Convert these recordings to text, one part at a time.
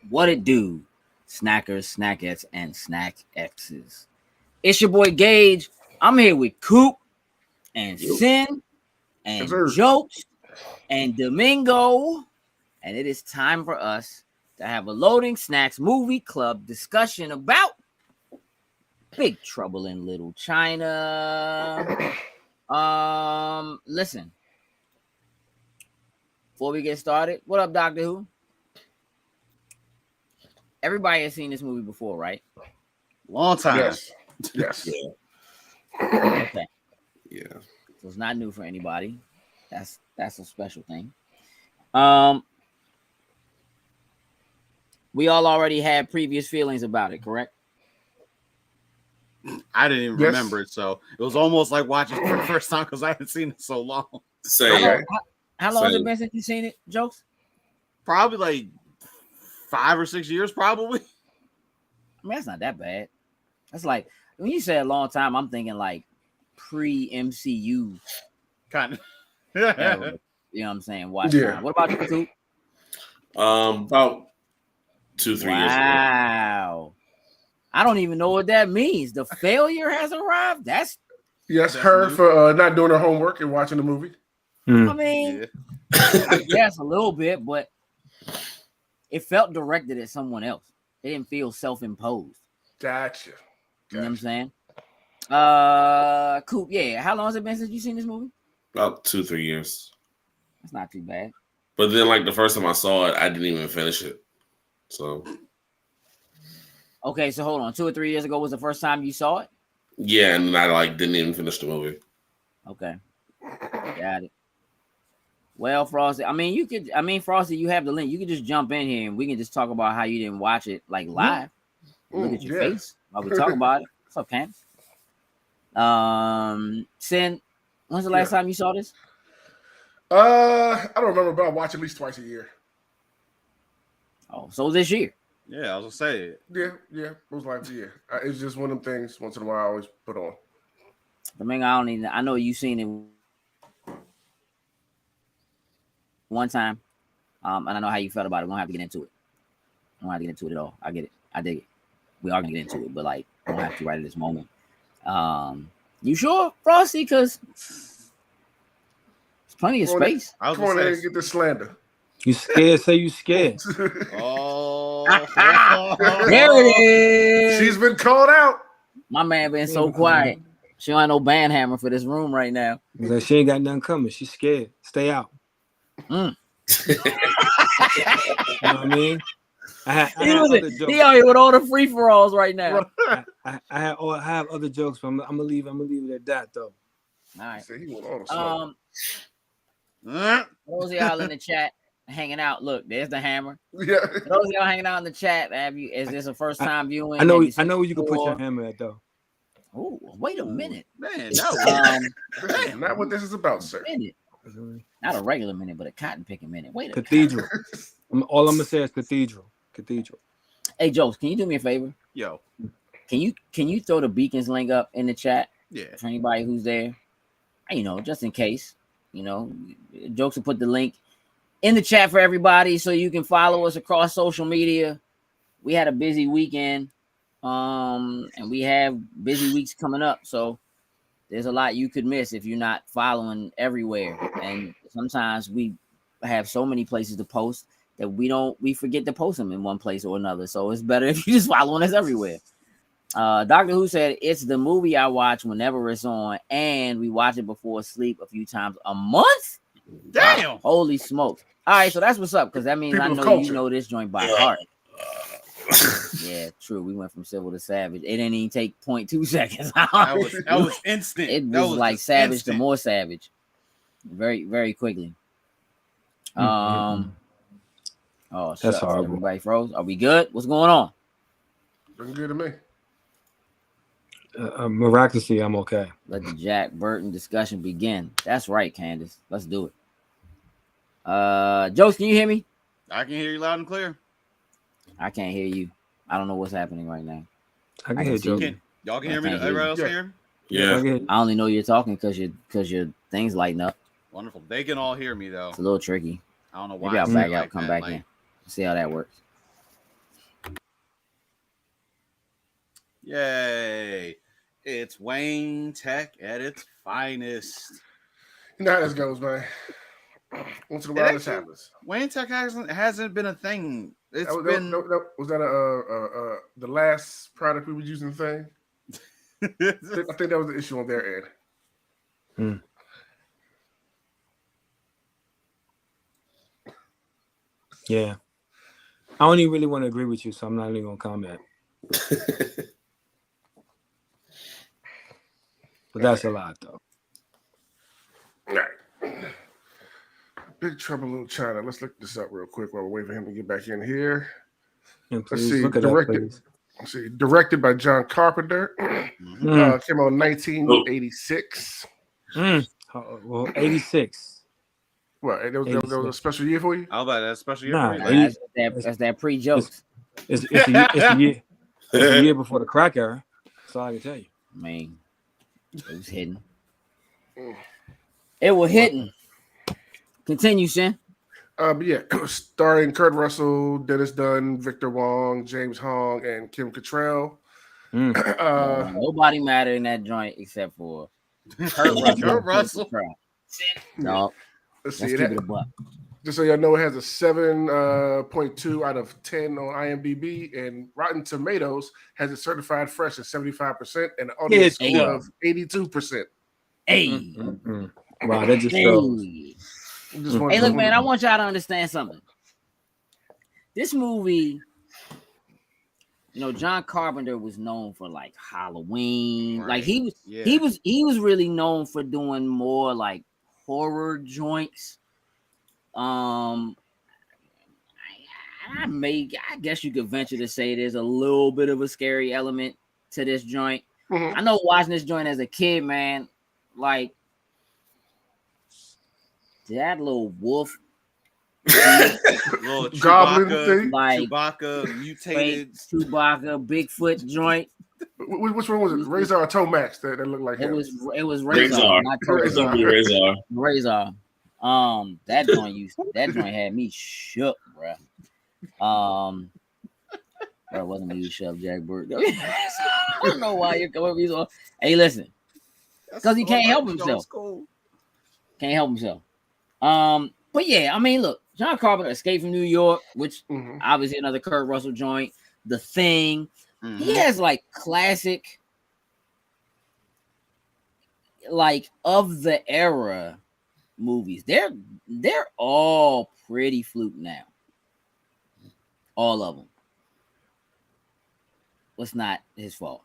What it do, snackers, snackettes, and snack X's. It's your boy Gage. I'm here with Coop and Sin Yes, and sir. Jokes and Domingo. And it is time for us to have a Loading Snacks movie club discussion about Big Trouble in Little China. Listen. Before we get started, what up, Doctor Who? Everybody has seen this movie before, right? Long time. Yes. Yes. Okay. Yeah. So it's not new for anybody. That's a special thing. We all already had previous feelings about it, correct? I didn't even Yes. remember it, so it was almost like watching it for the first time because I hadn't seen it so long. Same. Okay. How long has Same. it been since you seen it, Jokes? Probably like 5 or 6 years, probably. I mean, that's not that bad. That's like when you say a long time, I'm thinking like pre-MCU. Kind of. era, you know what I'm saying? Watch Yeah. time. What about you, Coop? About 2-3 years ago. Wow. I don't even know what that means. The failure has arrived. That's Yes, That's her new. for not doing her homework and watching the movie. I mean, Yeah. I guess a little bit, but it felt directed at someone else. It didn't feel self-imposed. Gotcha. You know what I'm Gotcha. saying? Coop, yeah. How long has it been since you seen this movie? About 2-3 years. That's not too bad. But then, like the first time I saw it, I didn't even finish it. So Okay, so hold on. 2 or 3 years ago was the first time you saw it? yeah, and I didn't even finish the movie. Okay. Got it. Well, Frosty, Frosty, you have the link. You can just jump in here and we can just talk about how you didn't watch it like live. Look at your Yeah. face while we talk about it. What's up, Cam? Sin, when's the last time you saw this? I don't remember, but I watch at least twice a year. Oh, so this year. Yeah, I was gonna say it. Yeah, most likely, yeah. It's just one of them things. Once in a while, I always put on. I know you seen it one time. And I know how you felt about it. We don't have to get into it. I don't have to get into it at all. I get it. I dig it. We are gonna get into it, but like, we don't have to right at this moment. You sure, Frosty? Because there's plenty of Come on, space. I was Come on gonna in say. and get this slander. You scared? Say you scared. Oh, There it is. She's been called out. My man been so quiet. She don't have no band hammer for this room right now. Like, she ain't got nothing coming. She's scared. Stay out. Mm. You know what I mean? I had He other jokes. out here with all the free for alls right now. I have other jokes, but I'm gonna leave it at that though. All right. He want all the smoke. Those of y'all in the chat hanging out. Look, there's the hammer. Yeah. For those of y'all hanging out in the chat, is this a first time viewing? I know Have where seen you can put before? your hammer at though. Oh, wait a minute. Man, no. This is not what this is about, sir. Minute. Not a regular minute, but a cotton picking minute. Wait a minute. Cathedral. All I'm gonna say is cathedral. Cathedral. Hey, Jokes, can you do me a favor? Yo. Can you throw the Beacons link up in the chat Yeah. for anybody who's there? You know, just in case. You know, Jokes will put the link in the chat for everybody so you can follow us across social media. We had a busy weekend, and we have busy weeks coming up. So there's a lot you could miss if you're not following everywhere. And sometimes we have so many places to post that we forget to post them in one place or another. So it's better if you just following us everywhere. Doctor Who said it's the movie I watch whenever it's on, and we watch it before sleep a few times a month. Damn. Wow, holy smokes! All right, so that's what's up because that means People I of know culture. you know this joint by heart. Yeah, true. We went from civil to savage. It didn't even take 0.2 seconds. That was instant. It That was like just savage instant. to more savage, very very quickly. Oh, That's shucks. horrible. Everybody froze. Are we good? What's going on? Looking good to me. Miraculously, I'm okay. Let the Jack Burton discussion begin. That's right, Candace. Let's do it. Jokes, can you hear me? I can hear you loud and clear. I can't hear you. I don't know what's happening right now. I can I hear can see Joe. you. Y'all can I hear me? can't hear Everybody else you. hear me? Yeah. I only know you're talking because your things lighting up. Wonderful. They can all hear me though. It's a little tricky. I don't know why. Maybe I'll I back say it out, like come that. back Like, in. See how that works. Yay! It's Wayne Tech at its finest. You know how this goes, man. Once in a while, this happens. Wayne Tech hasn't been a thing. It's Was been. was that the last product we were using thing? I think that was the issue on their end. Yeah. I don't even really want to agree with you, so I'm not even gonna comment. But that's a lot, though. All right. Big Trouble in Little China. Let's look this up real quick while we're waiting for him to get back in here. And Let's please see. look at that, please. Let's see. Directed by John Carpenter. Came out in 1986. Well, 86. What? There was a special year for you? How about that special year? Nah, for you? That's that pre-jokes. It's a year before the crack era. That's all I can tell you. I mean, it was hidden. It was hidden. Continue, Shin. But yeah, starring Kurt Russell, Dennis Dunn, Victor Wong, James Hong, and Kim Cattrall. Nobody mattered in that joint except for Kurt Russell. No, Let's let's see. keep it a buck. Just so y'all know, it has a 7.2 out of 10 on IMDb, and Rotten Tomatoes has it certified fresh at 75% and an audience score of 82%. Hey. Wow, that just shows. Hey, look, man, I want y'all to understand something. This movie, you know, John Carpenter was known for like Halloween. Right. Like he was really known for doing more like horror joints. I guess you could venture to say there's a little bit of a scary element to this joint. I know watching this joint as a kid, man, like that little wolf, little goblin Chewbacca, thing, like Chewbacca mutated, Chewbacca, Bigfoot joint. Which one was it? Razor or Tomax that looked like him? It was Razor, not Razor. Razor. That joint had me shook, bro. Bro, it wasn't me who shoved Jack Burke. I don't know why you're coming with me. Hey, listen, because he can't help himself. Can't help himself. But yeah, I mean, look, John Carpenter, Escape from New York, which obviously another Kurt Russell joint. The Thing. He has like classic, like of the era movies. They're all pretty fluke now. All of them. It's not his fault.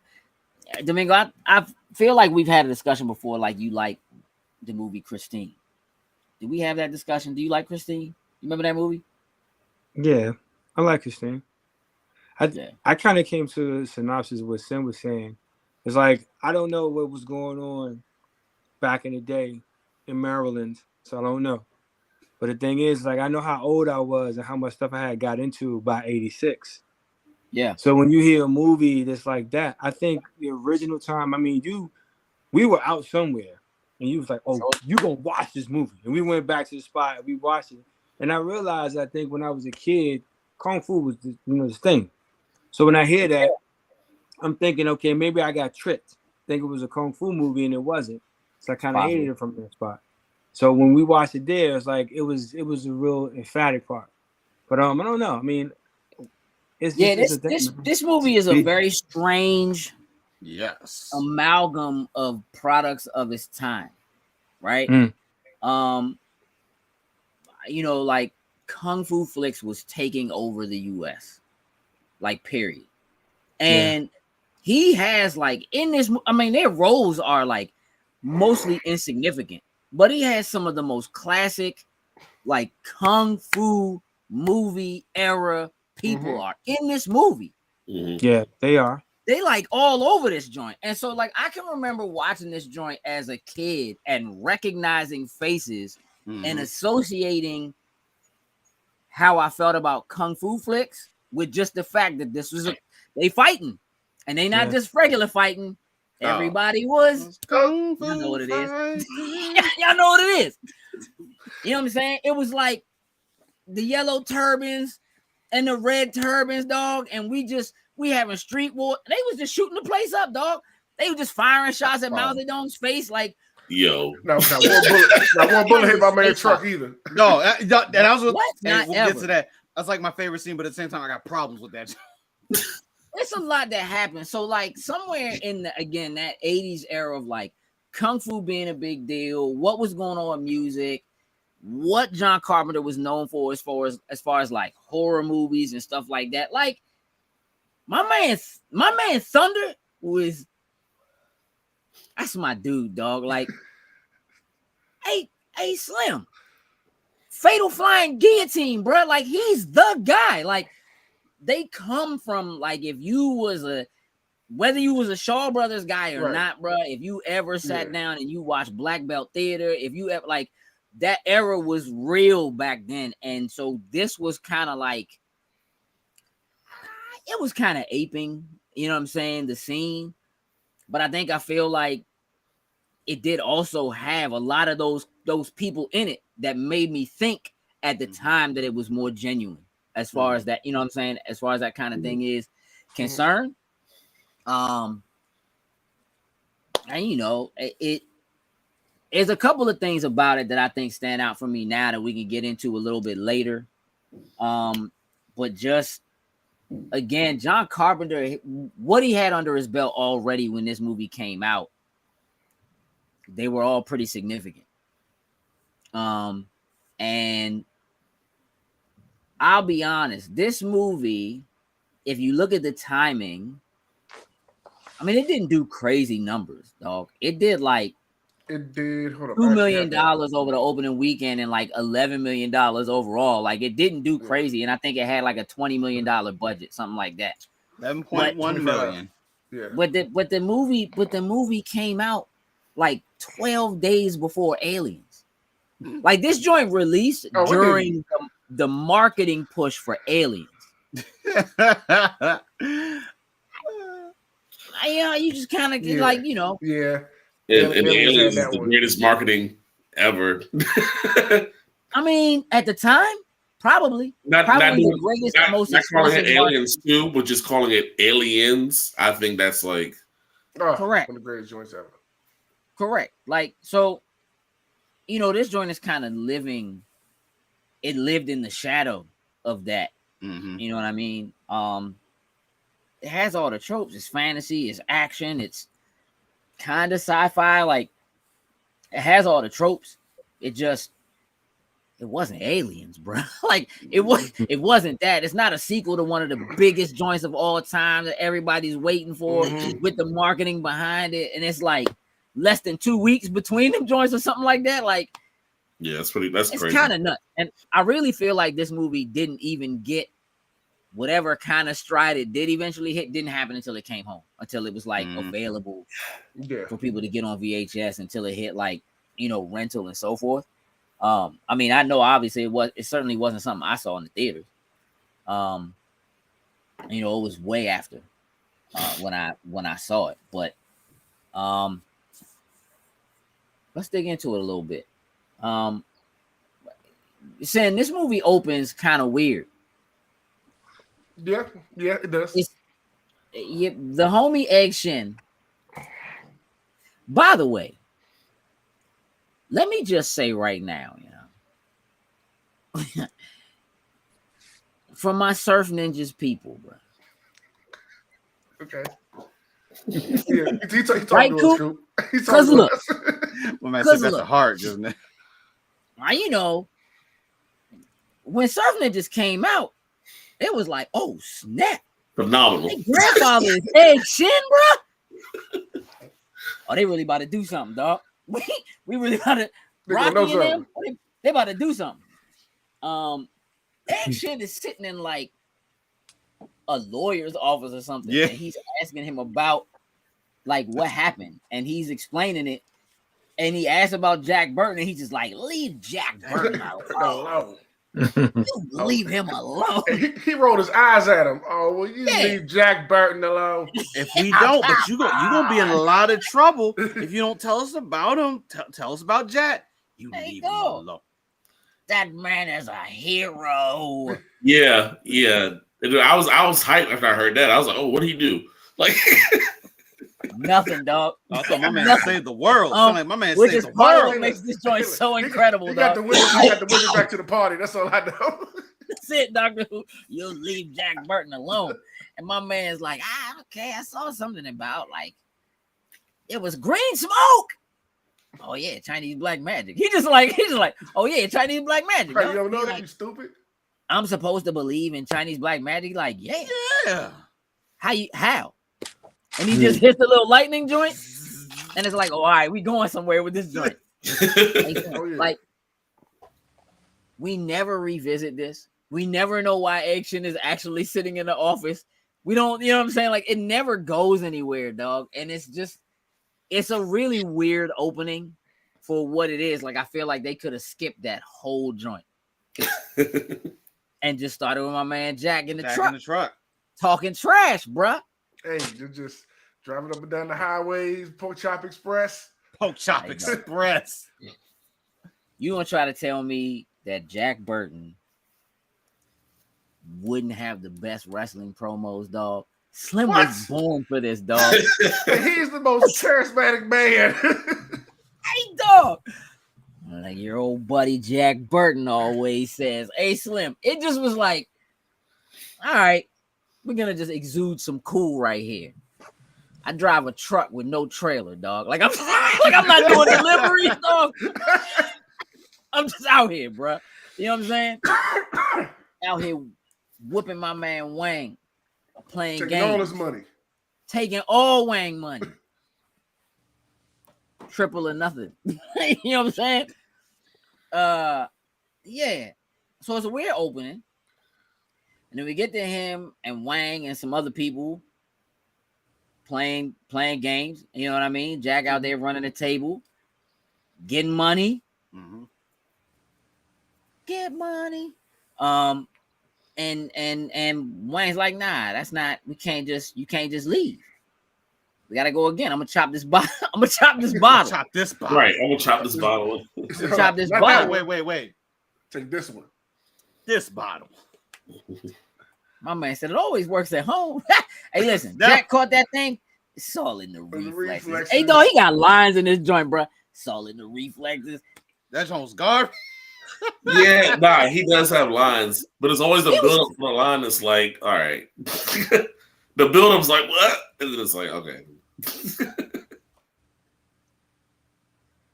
Domingo, I feel like we've had a discussion before, like you like the movie Christine. Did we have that discussion? Do you like Christine? You remember that movie? Yeah, I like Christine. I kind of came to the synopsis of what Sim was saying. It's like, I don't know what was going on back in the day in Maryland, so I don't know. But the thing is, like, I know how old I was and how much stuff I had got into by 86. Yeah. So when you hear a movie that's like that, I think the original time, I mean, we were out somewhere and you was like, oh, you gonna watch this movie. And we went back to the spot and we watched it. And I realized, I think when I was a kid, Kung Fu was the thing. So when I hear that, I'm thinking, okay, maybe I got tricked. Think it was a Kung Fu movie and it wasn't. So I kind of hated it from that spot. So when we watched it there, it's like it was a real emphatic part. But I don't know. I mean, this movie is a very strange amalgam of products of its time, right? You know, like Kung Fu flicks was taking over the US, like period. And he has like in this, I mean, their roles are like mostly insignificant, but he has some of the most classic like Kung Fu movie era people are in this movie. Yeah, they are. They like all over this joint. And so like I can remember watching this joint as a kid and recognizing faces and associating how I felt about Kung Fu flicks with just the fact that this was they fighting. And they not just regular fighting. Everybody was Kung Fu. You know what it is. Y'all know what it is. You know what I'm saying? It was like the yellow turbans and the red turbans, dog. And we We having street war. They was just shooting the place up, dog. They were just firing shots at Mao Zedong's face. Like, Yo, not one bullet hit my man's truck either. No, and that was what. What? And Not we'll ever. get to that. That's like my favorite scene, but at the same time, I got problems with that. It's a lot that happened. So, like, somewhere in the again that 80s era of like kung fu being a big deal, what was going on in music, what John Carpenter was known for as far as like horror movies and stuff like that. Like, my man Thunder was that's my dude, dog. Like, hey, Slim. Fatal Flying Guillotine, bro. Like, he's the guy. Like, they come from, like, if you was whether you was a Shaw Brothers guy or not, bro, if you ever sat down and you watched Black Belt Theater, if you ever, like, that era was real back then. And so this was kind of like, it was kind of aping, you know what I'm saying, the scene. But I feel like it did also have a lot of those people in it that made me think at the time that it was more genuine as far as that, you know what I'm saying, as far as that kind of thing is concerned. And you know, there's a couple of things about it that I think stand out for me now that we can get into a little bit later. But just again, John Carpenter, what he had under his belt already when this movie came out, they were all pretty significant. And I'll be honest, this movie, if you look at the timing, I mean, it didn't do crazy numbers, dog. It did like $2 million over the opening weekend and like $11 million overall. Like, it didn't do crazy, and I think it had like a $20 million budget, something like that. 11.1 million. Yeah. But the movie came out like 12 days before Aliens. Like, this joint released during the marketing push for Aliens. Yeah, you just kind of like, you know. Yeah. And Aliens is the greatest marketing ever. I mean, at the time, probably the greatest, most calling it explosive Aliens 2, but just calling it Aliens. I think that's like correct. One of the greatest joints ever. Correct. Like, so, you know, this joint is kind of living. It lived in the shadow of that. Mm-hmm. You know what I mean? It has all the tropes. It's fantasy. It's action. It's kind of sci-fi. Like, it has all the tropes. It wasn't Aliens, bro. Like, it wasn't that. It's not a sequel to one of the biggest joints of all time that everybody's waiting for with the marketing behind it. And it's like less than 2 weeks between them joints or something like that. Like, yeah, that's crazy. It's kind of nuts. And I really feel like this movie didn't even get whatever kind of stride it did eventually hit. Didn't happen until it came home, until it was like available for people to get on VHS, until it hit like, you know, rental and so forth. I mean, I know obviously it certainly wasn't something I saw in the theaters. You know, it was way after when I saw it. But let's dig into it a little bit. Saying this movie opens kind of weird. Yeah, it does. The homie Egg Shin. By the way, let me just say right now, you know, from my Surf Ninjas people, bro. Okay. Yeah, he right, Coop? Because look, well, man, that's the heart, doesn't it? You know, when Surf Ninjas came out, it was like, oh snap! Phenomenal. My grandfather is Egg Shin, bro. Oh, they really about to do something, dog. We really about to Rocky and them. They about to do something. Egg Shin is sitting in like a lawyer's office or something. Yeah. And he's asking him about like what happened, and he's explaining it. And he asked about Jack Burton, and he's just like, leave Jack Burton alone. You leave him alone. He rolled his eyes at him. Oh, well, you leave Jack Burton alone. If we don't, but you're gonna be in a lot of trouble if you don't tell us about him. Tell us about Jack. You leave him alone. That man is a hero. Yeah. And I was hyped after I heard that. I was like, oh, what did he do? Like Nothing, dog. I thought my man saved the world. Like my man which saved is the part of world. what makes this joint so incredible, He dog. got the winner back to the party. That's all I know. That's it, Doctor Who. You'll leave Jack Burton alone. And my man's like, okay, I saw something about like it was green smoke. Oh yeah, Chinese black magic. He's just like, oh yeah, Chinese black magic. Right, you don't know He's that, like, you stupid. I'm supposed to believe in Chinese black magic. Like, yeah. Yeah. How? And he just hits the little lightning joint, and it's like, oh, all right, we going somewhere with this joint. Oh, yeah. Like, we never revisit this. We never know why Action is actually sitting in the office. We don't, you know what I'm saying? Like, it never goes anywhere, dog. And it's a really weird opening for what it is. Like, I feel like they could have skipped that whole joint and just started with my man Jack in the truck talking trash, bruh. Hey, you're just driving up and down the highways, Pork Chop Express. Pork Chop Express. You gonna try to tell me that Jack Burton wouldn't have the best wrestling promos, dog? Slim was born for this, dog. He's the most charismatic man. Hey, dog. Like your old buddy Jack Burton always says. Hey, Slim. It just was like, all right, we're gonna just exude some cool right here. I drive a truck with no trailer, dog. Like I'm not doing deliveries, dog. I'm just out here, bro. You know what I'm saying? Out here whooping my man Wang, playing Taking games, all his money, taking all Wang money, triple or nothing. You know what I'm saying? Yeah. So it's a weird opening. And then we get to him and Wang and some other people playing games. You know what I mean? Jack out there running the table, getting money. Mm-hmm. Get money. And Wayne's like, nah, that's not. You can't just leave. We gotta go again. I'm gonna chop this bottle. Chop this bottle. Right, I'm gonna chop this bottle. Chop this bottle. Wait. Take this one. This bottle. My man said it always works at home. Hey, listen, Jack caught that thing. It's all in the reflexes. Hey, dog, he got lines in this joint, bro. It's all in the reflexes. That joint's garbage. Yeah, nah, he does have lines, but it's always the build-up for the line that's like, all right. The build-up's like, what? And then it's like, okay.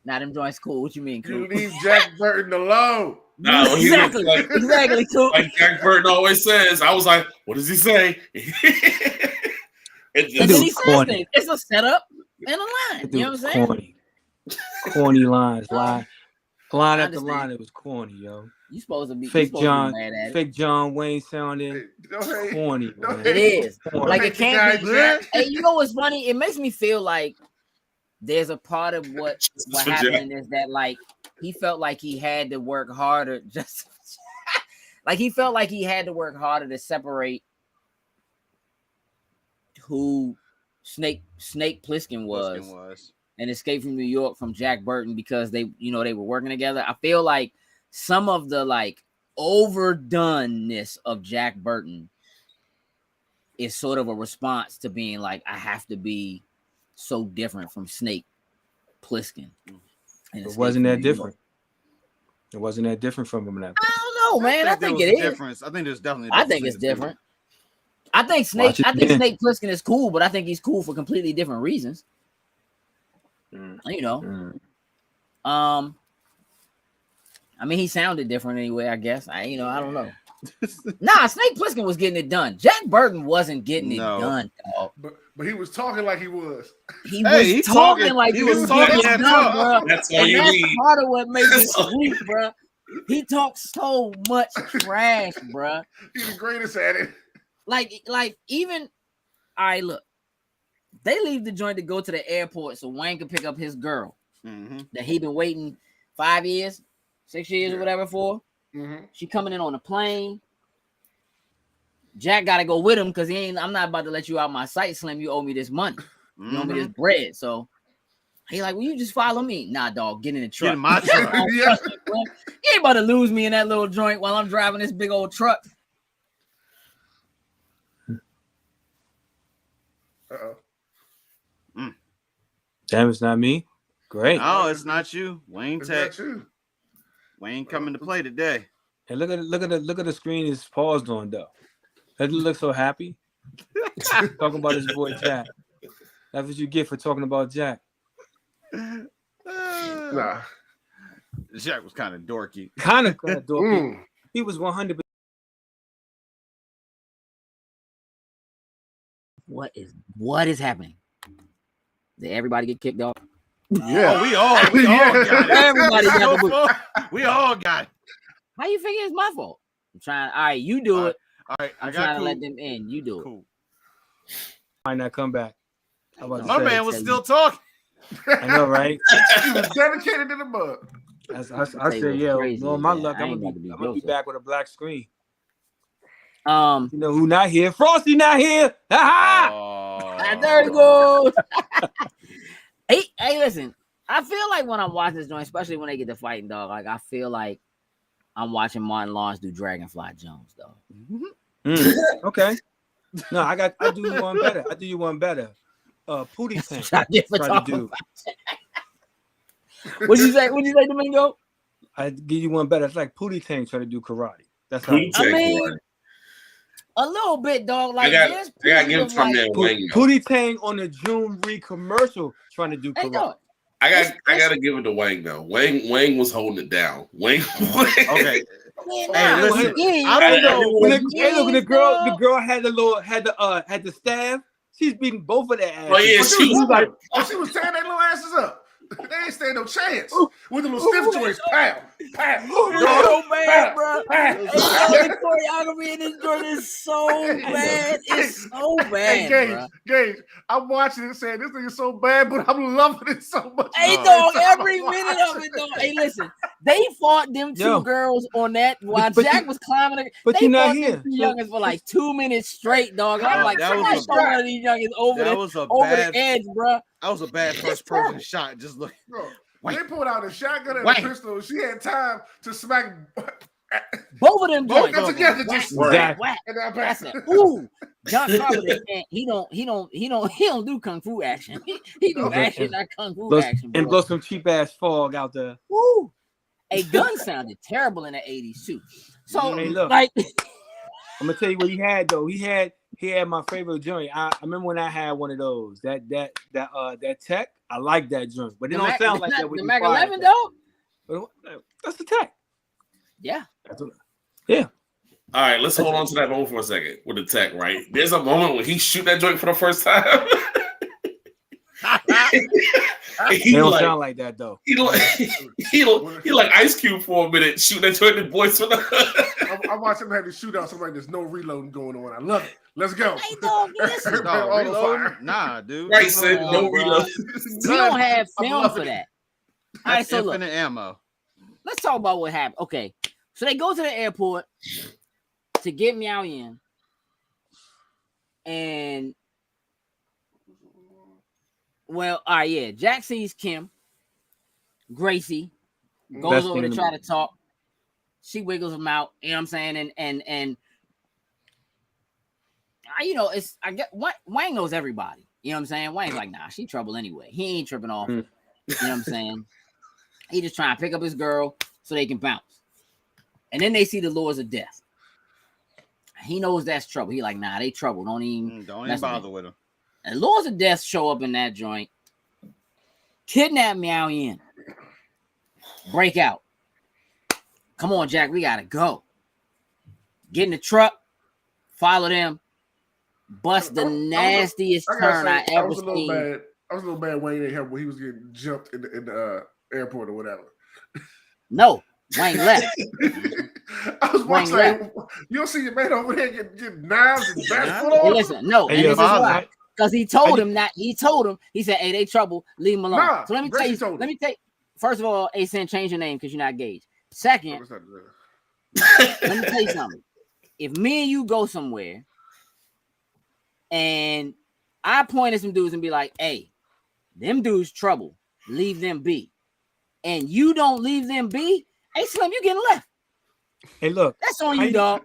Now them joints cool. What you mean, cool? You leave Jack Burton alone. No, exactly, exactly, cool. Like Jack Burton always says. I was like, what does he say? And then he says things. It's a setup and a line. You know what I'm saying? Corny lines, line after line. It was corny, yo. You supposed to be fake John Wayne sounding corny. Man. It is corny. like it can't be good. Hey, you know what's funny? It makes me feel like there's a part of what happened is that like he felt like he had to work harder, just like he felt like he had to work harder to separate who Snake Plissken was and Escape from New York from Jack Burton because they were working together. I feel like some of the like overdoneness of Jack Burton is sort of a response to being like, I have to be so different from Snake Plissken. It wasn't that different. It wasn't that different from him. I don't know, man. I think it is. Difference. I think there's definitely. I think it's different. I think Snake Plissken is cool, but I think he's cool for completely different reasons. You know. I mean, he sounded different anyway, I guess. I don't know. Nah, Snake Plissken was getting it done. Jack Burton wasn't getting it done, dog. But he was talking like he was. He was talking like he was getting it done, bro. That's all you need. That's part of what makes it sweet, bro. He talks so much trash, bro. He's the greatest at it. Like even, all right, look. They leave the joint to go to the airport so Wayne can pick up his girl that he been waiting 5 years, 6 years, or whatever for. She coming in on a plane. Jack got to go with him because I'm not about to let you out my sight, Slim. You owe me this money. You owe me this bread. So he like, well, you just follow me. Nah, dog, get in the truck. Get in my truck. You ain't about to lose me in that little joint while I'm driving this big old truck. Uh-oh. Damn, it's not me. Great. No, it's not you. Wayne It's Tech. not you. Wayne coming to play today. Hey, look at the screen. Is paused on though. Doesn't look so happy. Talking about his boy Jack. That's what you get for talking about Jack. Nah. Jack was kind of dorky. Kind of dorky. He was 100%. What is happening? Did everybody get kicked off? Yeah. Oh, we all got it. Everybody got the We all got it. How you figure it's my fault? I'm trying. All right, you do it. All right, I'm trying to let them in. You do it. Cool. Might not come back. I was about to My say, man was still talking. I know, right? He was dedicated to the mug. I tell you said, what's yeah, crazy, well, my man. luck, I I'm ain't gonna about to be be guilty. back with a black screen. Um, You know who not here? Frosty not here. Ha ha! there you go. Hey, listen. I feel like when I'm watching this joint, especially when they get to fighting, dog, like I feel like I'm watching Martin Lawrence do Dragonfly Jones, though. Okay. No, I do you one better. I do you one better. Pootie Tank Try to try to do. What'd you say, Domingo? I give you one better. It's like Pootie Tank try to do karate. That's how. Pootie Tang, I mean, right. a little bit, dog. Like I there's gotta give pieces it from of, that Wayne. Pootie Tang on the June Reed commercial trying to do Hey, karate. dog. I gotta give it to Wayne though. Wayne was holding it down. Wayne. Okay. Man, Hey, nah, listen, he- I don't know. When Yeah, the girl had the staff. She's beating both of their asses. Oh yeah, She she was was like, she was tearing their little asses up. They ain't stand no chance with the little stiff joints. Pow, pow. It's so bad, bro. pow. Hey, yo, the choreography in this joint is so bad. It's so Hey, bad, Gage, I'm watching it saying this thing is so bad, but I'm loving it so much. Hey, dog, every minute of it, dog. Hey, listen, they fought them two girls on that while But Jack you- was climbing. but They you're not fought here. them two youngins for like 2 minutes straight, dog. I'm Oh, like, that was somebody a- throw one of these youngins over That the was a over bad. the edge, bro. That was a bad first person shot. Just look. Bro, Wait. they pulled out a shotgun and Wait. a pistol. She had time to smack Both of them both joints. of them together. Whack, Just whack, whack. and I I passed said, it. ooh, John Carpenter, man, he don't do kung fu action. He do Okay. action, not kung fu action. And boy. blow some cheap ass fog out there. Woo. A gun sounded terrible in the 80s too. So Hey, look. like I'm gonna tell you what he had though. He had my favorite joint. I remember when I had one of those. That Tech. I like that joint, but it don't sound like that when the you Mac fire 11 it. though. But that's the Tech. Yeah. All right, let's hold on to that moment for a second with the tech, right? There's a moment when he shoot that joint for the first time. It he don't like, sound like that though. he like Ice Cube for a minute, shooting that joint in boys for the. I watched him have to shoot out somebody. There's no reloading going on. I love it. Let's go. Hey, dog, listen. Everybody No, on reloading? fire. Nah, dude. Right, said no bro. reload. We don't have I'm film loving for it. that. All right, That's so look, infinite ammo. let's talk about what happened. Okay, so they go to the airport to get Miao Yin, and well, all right, yeah. Jack sees Kim, Gracie goes Best over thing to in the try to movie. talk. She wiggles him out. You know what I'm saying? And you know, it's I get Wang knows everybody. You know what I'm saying? Wang's like, nah, she trouble anyway. He ain't tripping off. Mm. You know what I'm saying? He just trying to pick up his girl so they can bounce. And then they see the Lords of Death. He knows that's trouble. He like, nah, they trouble. Don't even Don't mess even with bother with him. And Lords of Death show up in that joint, kidnap Miao Yin, break out. Come on, Jack, we gotta go. Get in the truck, follow them, bust the nastiest turn I ever seen. I was a little mad Wayne ain't help when he was getting jumped in the airport or whatever. No, Wayne left. I was watching. Wayne Like, you don't see your man over there getting knives and bats Yeah. put Hey, on. listen, no, Hey, and yo, this is father. why. Because he told him that. He told him. He said, "Hey, they trouble. Leave them alone." Nah, So let me tell Gracie you. told him. Let me tell you. First of all, Asen, change your name because you're not engaged. Second, Oh, that's not- let me tell you something. If me and you go somewhere and I point at some dudes and be like, hey, them dudes trouble, leave them be. And you don't leave them be, hey Slim, you getting left. Hey, look. That's on How you, you- dog.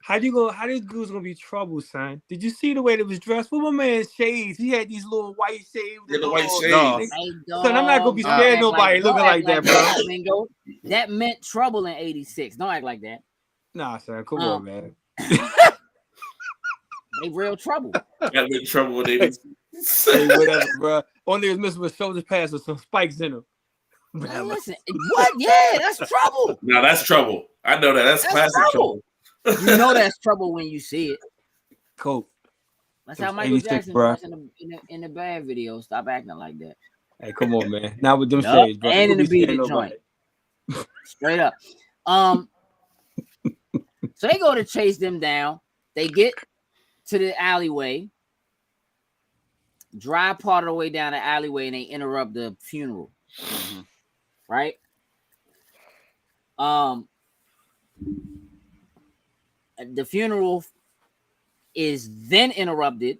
How these dudes gonna be trouble, son? Did you see the way they was dressed? What my man's shades? He had these little white shades. Yeah, the white No. shades. Hey, Son, I'm not gonna be scared of nobody looking like that, bro. Mingo. That meant trouble in '86. Don't act like that. Nah, son, come on, man. They real trouble. Got in trouble with it. Hey, whatever, bro. Only was missing with shoulder pads with some spikes in them. Hey, listen, what? Yeah, that's trouble. No, that's trouble. I know that. That's classic trouble. You know that's trouble when you see it. Cool. That's how It's Michael 86, Jackson bro. was in the bad video. Stop acting like that. Hey, come on, man. Not with them Yup, shades, bro. and in the Don't be beat scared joint. nobody. Straight up. So they go to chase them down. They get to the alleyway, drive part of the way down the alleyway, and they interrupt the funeral. Mhm. Right? The funeral is then interrupted.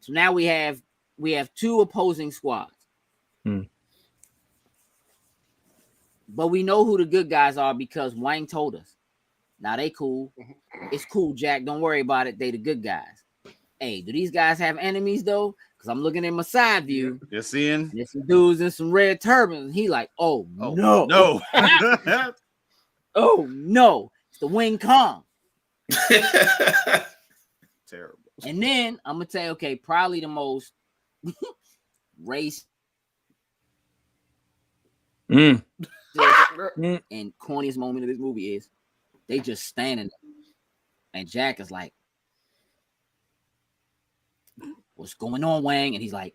So now we have two opposing squads. But we know who the good guys are because Wayne told us. Now they cool. It's cool, Jack. Don't worry about it. They the good guys. Hey, do these guys have enemies though? Because I'm looking at my side view. You're seeing? There's some dudes in some red turbans. He like, oh no. No. Oh no. It's the Wing Kong. Terrible. And then I'm gonna tell you, okay, probably the most race and corniest moment of this movie is they just standing there. And Jack is like, what's going on, Wang? And he's like,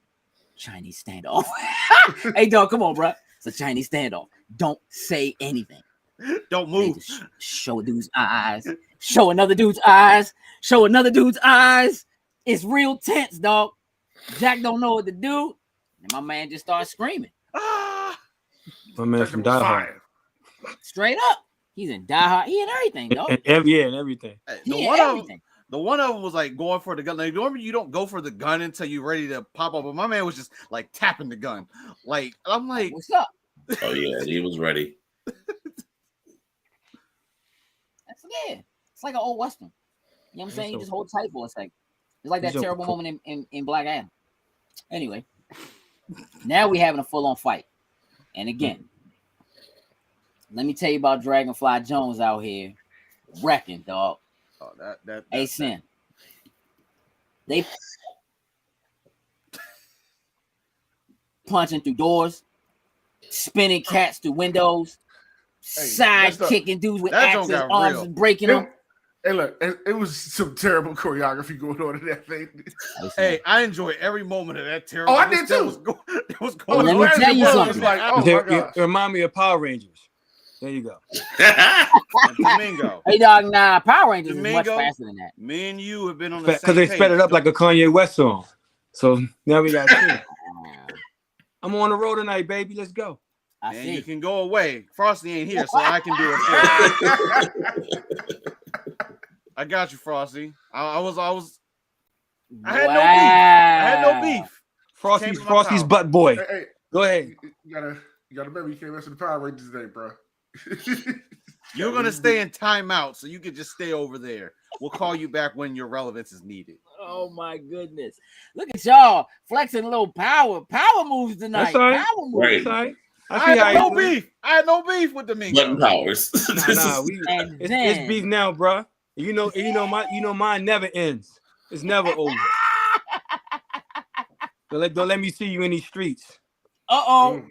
Chinese standoff. Hey, dog, come on, bro. It's a Chinese standoff. Don't say anything. Don't move. Show a dude's eyes. Show another dude's eyes. Show another dude's eyes. It's real tense, dog. Jack don't know what to do. And my man just starts screaming. Ah. My man from Die Hard. Straight up. He's in Die Hard. He in everything, dog. And everything. Hey, He The in one of everything. The one of them was like going for the gun. Like normally you don't go for the gun until you're ready to pop up, but my man was just like tapping the gun. Like I'm like, What's up? Oh yeah, he was ready. That's yeah. It's like an old Western. You know what I'm saying? You just hold tight for a second. It's like that He's terrible so- moment in Black Adam. Anyway, now we having a full-on fight. And again, let me tell you about Dragonfly Jones out here wrecking, dog. oh, that Hey, Sin. They punching through doors, spinning cats through windows, side kicking dudes with that don't axes, got arms real. and breaking them. Hey, look, it was some terrible choreography going on in that thing. Hey, I enjoy every moment of that terrible. Oh, I did that too. was Oh, going let the me last tell you one something. was like, oh my It gosh. remind me of Power Rangers. There you go. Domingo. Hey, dog, nah, Power Rangers is much Domingo? faster than that. Me and you have been on the same Because they sped it up like a Kanye West song. So now we got two. I'm on the road tonight, baby. Let's go. I And see. you can go away. Frosty ain't here, so I can do it. For you. I got you, Frosty. I had no beef. I had no beef. Came to my Frosty's power. butt boy. Hey, Go ahead. you gotta remember you can't mess with the Power Rangers today, bro. You're gonna stay in timeout, so you can just stay over there. We'll call you back when your relevance is needed. Oh my goodness! Look at y'all flexing a little power moves tonight. That's all right. Power moves. Right. That's all right. I I see how had no you do it. beef. I had no beef with Domingo. Button powers. Nah, And it's then, beef now, bro. You know mine never ends. It's never over. Don't let me see you in these streets. uh-oh.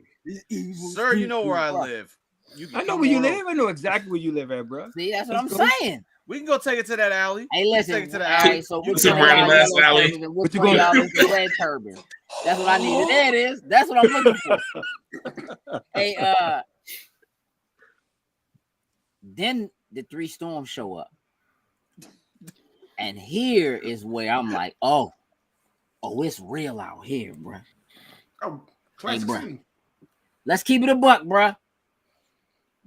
Sir, you know where I live. You can I know come where you on live. over. I know exactly where you live at, bro. See, that's what I'm Let's go. saying. We can go take it to that alley. Hey, Take listen. it to the All alley. right, so You which can one some of y'all random is ass yellow alley. turbans and which What you one of gonna- y'all is the red turban? That's what I need. There it is. That's what I'm looking for. Hey, then the three storms show up. And here is where I'm like, oh, it's real out here, bro. Oh, classic bro. scene. Let's keep it a buck, bro.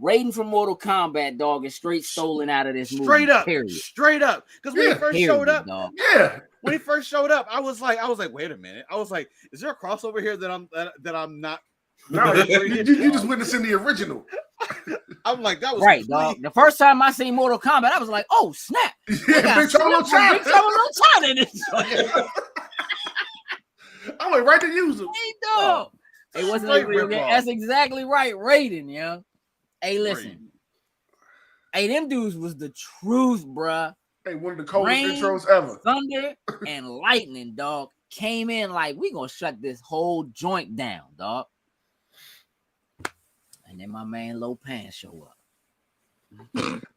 Raiden from Mortal Kombat, dog, is straight stolen out of this movie. Straight up. Period. Straight up. Because when he Yeah. first Period, showed up, dog. Yeah. when he first showed up, I was like, wait a minute. I was like, is there a crossover here that I'm not? No, you just witnessing the original. I'm like, that was Right, dog. The first time I seen Mortal Kombat, I was like, oh snap! Yeah, Big Trouble in Little China. Big Trouble in Little China in this joint. I went right to use him. Hey, dog. It wasn't a Straight real game. rip-off. That's exactly right, Raiden, yo. Hey, listen. Hey, them dudes was the truth, bruh. Hey, one of the coldest Rain, intros ever. Thunder and lightning, dog, came in like we gonna shut this whole joint down, dog. And then my man Low Pants show up.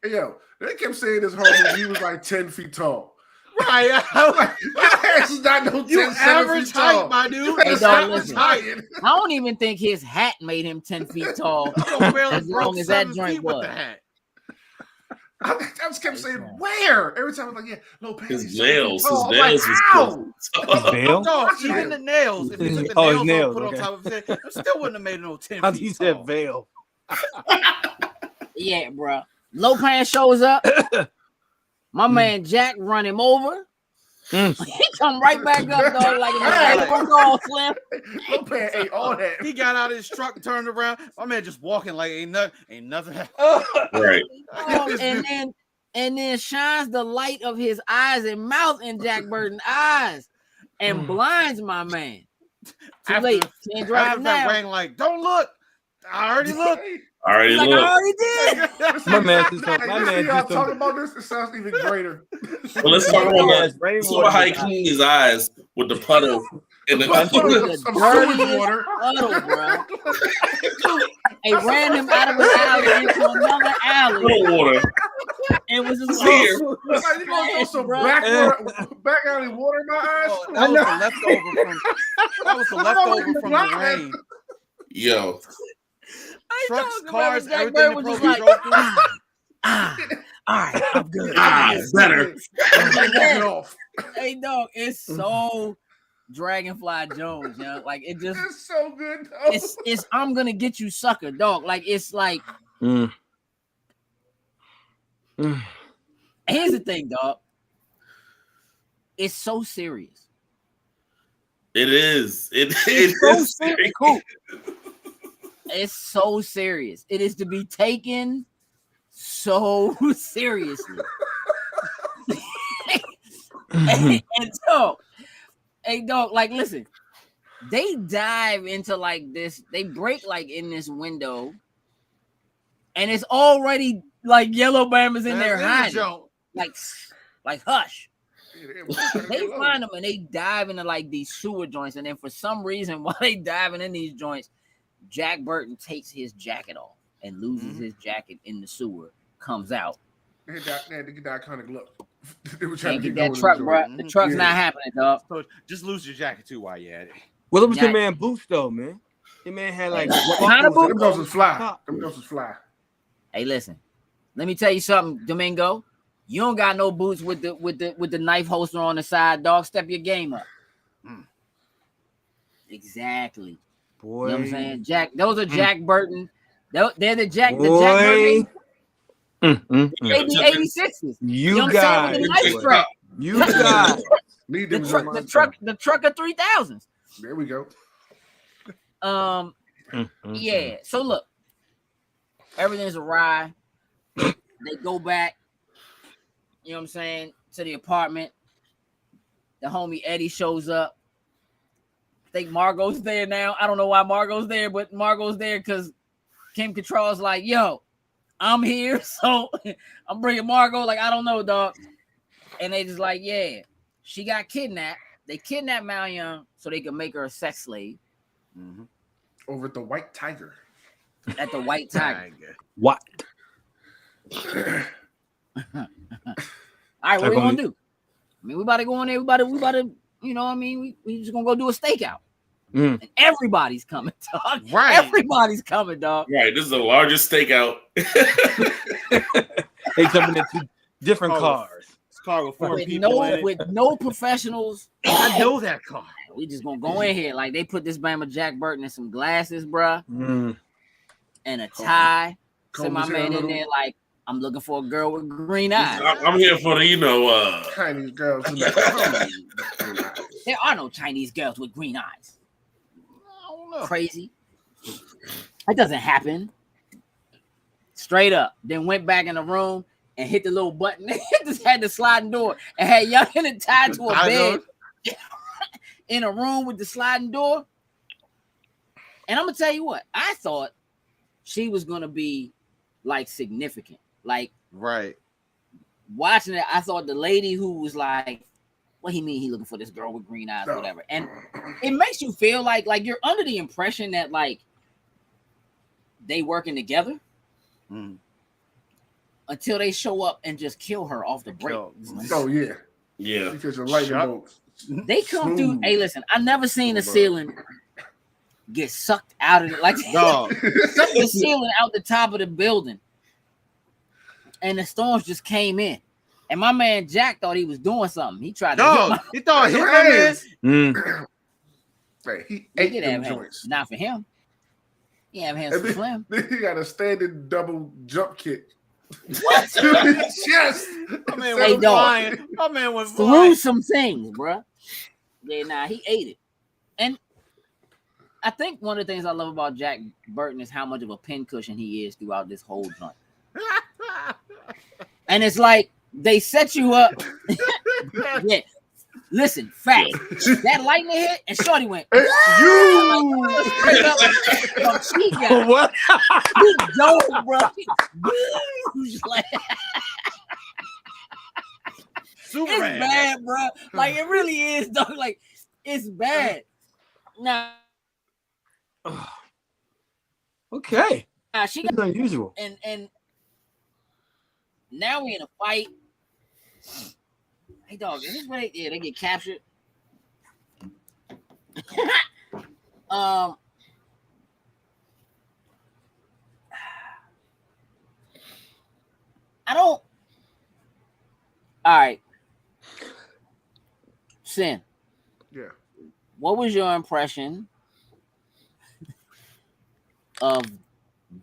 Hey, yo, they kept saying this whole movie he was like 10 feet tall. Right. Your ass is not no 10 You 7 average feet tall. height, my dude. Hey, That's dog, not listen. retired. I don't even think his hat made him 10 feet tall. You don't barely As broke long as that 7 joint feet with was. the hat. I just kept saying, where? Every time I was like, yeah, no pants. His nails. Oh, His I'm nails like, was ow! Veil? No, Watch even it. the nails. If you took the Oh, his nails, nails, put okay. on top of it, it still wouldn't have made no 10 How feet you tall. said veil? Yeah, bro. Low Pants shows up. My man Jack run him over. He come right back up, dog, like Hey. a ball slim. No pants ate all that. He got out of his truck and turned around. My man just walking like ain't nothing happened. Right. And then shines the light of his eyes and mouth in Jack Burton's eyes and blinds my man. Too late. Can't drive After that now. rang like, don't look. I already looked. All right, Like I look. already did. My man Hey, just don't- my you man see y'all just don't- talking about this? It sounds even greater. Well, let's talk about how he cleaned his eyes with the puddle and the But put the him some dirtiest sewage water. puddle, bro. They ran him out of an alley into another alley. puddle water. It was just Here. Like, you gonna throw some Bro. back alley water in my eyes? Oh, that was the leftover from the rain. Yo, Trucks, Jack cars, Bird everything the was just Pro like, drove through. all right, I'm good. better. Get off. Hey, dog, it's so Dragonfly Jones, yo. Like it just, It's so good. Though. it's I'm gonna get you, sucker, dog. Like it's like. Here's the thing, dog. It's so serious. It is. It It's so is. serious. Cool. It's so serious. It is to be taken so seriously. and so, hey, dog, like, listen, they dive into like this, they break like in this window, and it's already like Yellow Bama's in there hiding, like hush. They find them and they dive into like these sewer joints, and then for some reason, while they diving in these joints, Jack Burton takes his jacket off and loses his jacket in the sewer. Comes out. They had to get that kind of look. They were Can't trying to get get that truck, bro. The truck's Yeah. not happening, dog. So just lose your jacket too while you're at it. Well, it was Yeah. the man boots though, man. The man had like What kind of Them boots? girls was fly. Them girls was fly. Hey, listen. Let me tell you something, Domingo. You don't got no boots with the knife holster on the side, dog. Step your game up. Exactly. boy. You know what I'm saying? Jack, those are Jack Burton. They're the Jack Boy. Burton. Yeah, They be 86s. You know what I'm guys, saying? With the knife boy. strap. you guys. Need The them truck, on the my truck, the truck of 3000s. There we go. Yeah. So look, everything's awry. They go back, you know what I'm saying, to the apartment. The homie Eddie shows up. I think Margot's there now. I don't know why Margot's there, but Margot's there because Kim Cattrall's like, yo, I'm here, so I'm bringing Margot. Like, I don't know, dog. And they just like, yeah, she got kidnapped. They kidnapped Mal Young so they could make her a sex slave Over at the White Tiger. at the White Tiger. What? All right, what we gonna do? I mean, we about to go in there. We about to, you know what I mean? We just gonna go do a stakeout. And everybody's coming, dog. Right. Everybody's coming, dog. Right. This is the largest stakeout. They jumping into different cars. This car with 4 With people in it. with no professionals. I know that car. We just gonna go in here. Like they put this Bama Jack Burton in some glasses, bruh, and a tie. Send my man in there like, I'm looking for a girl with green eyes. I'm here for the, Chinese girls. In the There are no Chinese girls with green eyes. I don't know. Crazy. That doesn't happen. straight up. Then went back in the room and hit the little button. Just had the sliding door and had youngin tied to a bed in a room with the sliding door. And I'm gonna tell you what, I thought she was gonna be like significant. Like right. Watching it, I thought the lady who was like, what he mean he looking for this girl with green eyes, or whatever. And it makes you feel like you're under the impression that like they working together until they show up and just kill her off the break. Oh yeah. Yeah. Because the lightning bolts. They come through. Hey, listen, I never seen the ceiling get sucked out of it. Like suck the ceiling out the top of the building. And the storms just came in. And my man Jack thought he was doing something. He tried to he thought hit my man. Hey, he did have hands. Not for him. He have hands for Slim. He got a standing double jump kick. What? Yes. My man was flying. My man was through some things, bro. Yeah, nah, he ate it. And I think one of the things I love about Jack Burton is how much of a pincushion he is throughout this whole joint. And it's like they set you up. Yeah. Listen, fact. That lightning hit and Shorty went. She got what? He dove, bro. It's bad, bro. Like it really is, dog. Like it's bad. Now, okay. Now she got unusual. And now we in a fight. Hey, dog, is this where they get captured? I don't. All right. Sin. Yeah. What was your impression of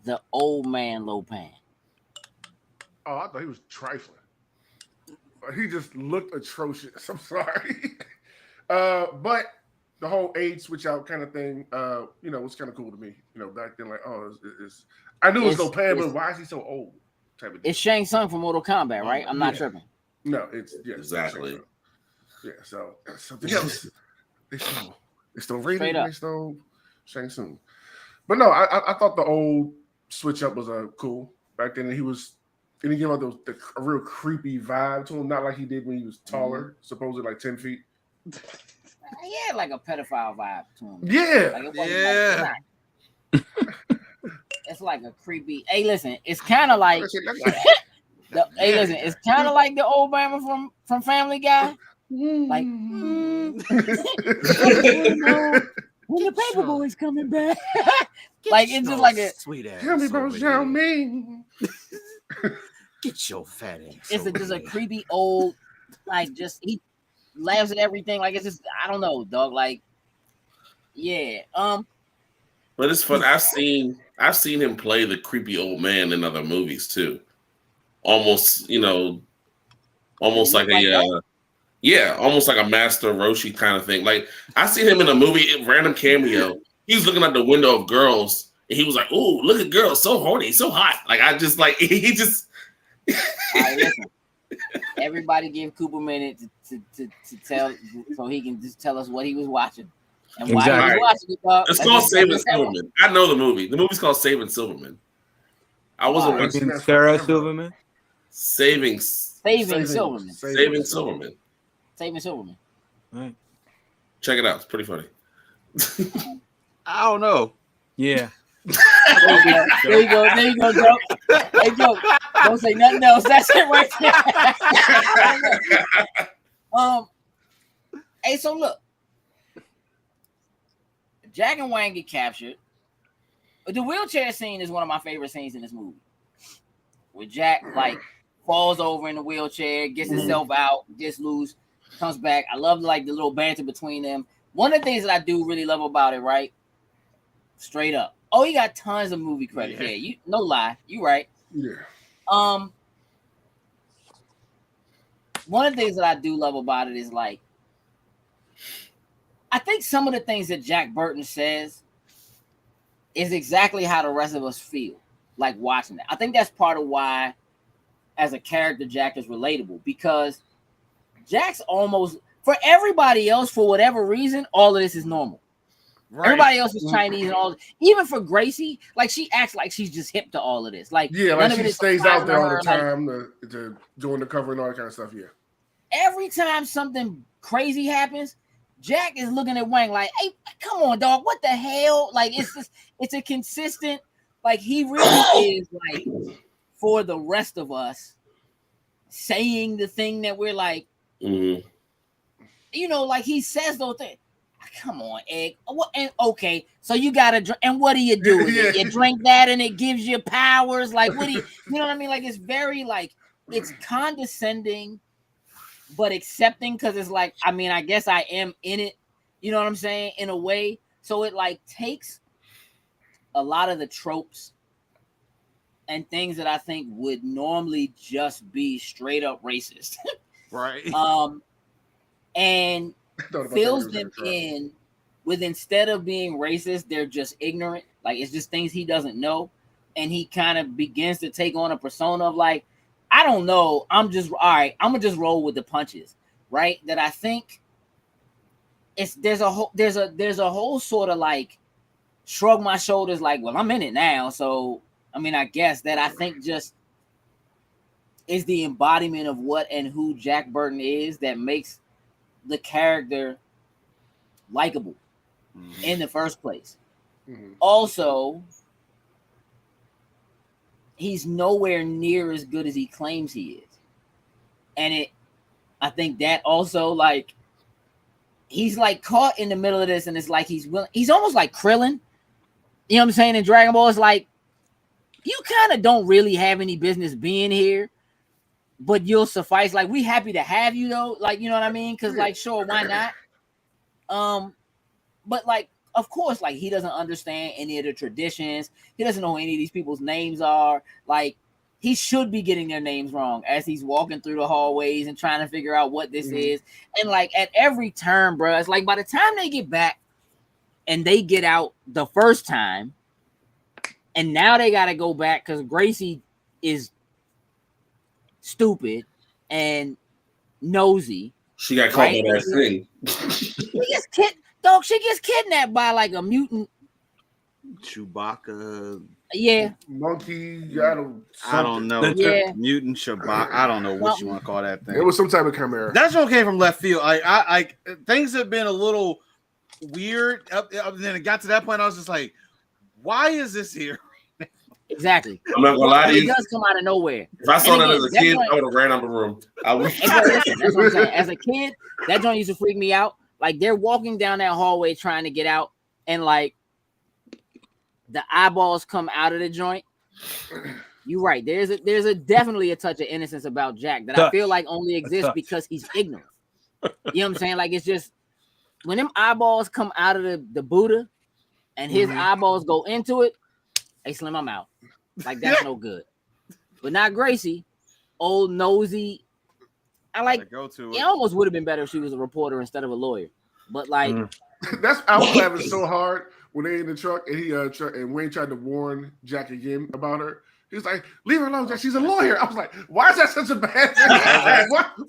the old man Lopan? Oh, I thought he was trifling. He just looked atrocious. I'm sorry. But the whole age switch out kind of thing, was kind of cool to me. Back then, like, it's I knew it was Lopan, but why is he so old? Type of it's Shang Tsung from Mortal Kombat, right? I'm not tripping. No, it's exactly. Yeah, so something else. They still rated. They still Shang Tsung. But no, I thought the old switch up was cool back then. And he gave out a real creepy vibe to him, not like he did when he was taller, supposedly like 10 feet. He had like a pedophile vibe to him. Yeah. Like, it's like a creepy. Hey, listen, it's kind of like it's kind of like the old man from Family Guy. Like when the paper boy's coming back. Like it's just like a sweet ass. Tell me about Xiao Ming. Get your fat ass. It's just a creepy old, like just he laughs at everything. Like it's just I don't know, dog. Like, yeah. But it's fun. I've seen him play the creepy old man in other movies too. Almost like almost like a Master Roshi kind of thing. Like I seen him in a movie, a random cameo. He was looking at the window of girls, and he was like, "Oh, look at girls, so horny, so hot." Like I just like he just. All right, listen. Everybody give Cooper a minute to tell, so he can just tell us what he was watching and why he was watching it. It's called Saving Silverman. I know the movie. The movie's called Saving Silverman. I wasn't watching Sarah Silverman. Saving Silverman. Saving Silverman. Saving Silverman. Right. Check it out. It's pretty funny. I don't know. Yeah. There you go, Joe. Hey, Joe, don't say nothing else. That's it right there. Hey, so look, Jack and Wayne get captured. The wheelchair scene is one of my favorite scenes in this movie. Where Jack like falls over in the wheelchair, gets himself out, gets loose, comes back. I love like the little banter between them. One of the things that I do really love about it, right? Straight up. Oh, he got tons of movie credit. Yeah, you no lie. You right. Yeah. One of the things that I do love about it is like I think some of the things that Jack Burton says is exactly how the rest of us feel. like watching that. I think that's part of why, as a character, Jack is relatable, because Jack's almost, for everybody else, for whatever reason, all of this is normal. Right. Everybody else is Chinese and all. Even for Gracie, like she acts like she's just hip to all of this. Like like she stays out there all the time, to doing the cover and all that kind of stuff. Yeah. Every time something crazy happens, Jack is looking at Wang like, "Hey, come on, dog! What the hell?" Like it's a consistent. Like he really is like for the rest of us saying the thing that we're like, you know, like he says those things. Come on, Egg. And okay, so you gotta drink. And what do you do? You drink that, and it gives you powers. Like, what do you know what I mean? Like, it's very like it's condescending, but accepting, because it's like, I mean, I guess I am in it. You know what I'm saying? In a way, so it like takes a lot of the tropes and things that I think would normally just be straight up racist, right? And fills them in with, instead of being racist, they're just ignorant. Like it's just things he doesn't know, and he kind of begins to take on a persona of like, I don't know, I'm just all right, I'm gonna just roll with the punches, right? That I think there's a whole sort of like shrug my shoulders, like, well, I'm in it now, so I mean, I guess that I think just is the embodiment of what and who Jack Burton is, that makes the character likable in the first place. Also, he's nowhere near as good as he claims he is, and I think that also, like, he's like caught in the middle of this, and it's like he's almost like Krillin, you know what I'm saying, in Dragon Ball. It's like, you kind of don't really have any business being here, but you'll suffice. Like, we happy to have you though. Like, you know what I mean? Because like, sure, why not? But like, of course, like he doesn't understand any of the traditions. He doesn't know who any of these people's names are. Like, he should be getting their names wrong as he's walking through the hallways and trying to figure out what this is. And like at every turn, bro, it's like by the time they get back and they get out the first time, and now they got to go back because Gracie is stupid and nosy. She got caught by that thing. She gets kidnapped by like a mutant. Chewbacca. Yeah. Monkey. I don't know. Yeah. Mutant Chewbacca. I don't know what you want to call that thing. It was some type of chimera. That's what came from left field. I things have been a little weird. Then it got to that point. I was just like, why is this here? Exactly. I'm not gonna lie to you. It does come out of nowhere. If I saw that as a kid, I would have ran out the room. Listen, that's what I'm saying. As a kid, that joint used to freak me out. Like, they're walking down that hallway trying to get out, and like the eyeballs come out of the joint. You're right. There's a definitely a touch of innocence about Jack that I feel like only exists because he's ignorant. You know what I'm saying? Like, it's just when them eyeballs come out of the Buddha and his eyeballs go into it, hey Slim, I'm out. Like, that's no good. But not Gracie, old nosy. I like. It almost would have been better if she was a reporter instead of a lawyer. But like, I was laughing so hard when they in the truck and and Wayne tried to warn Jack again about her. He's like, "Leave her alone, Jack. She's a lawyer." I was like, "Why is that such a bad thing?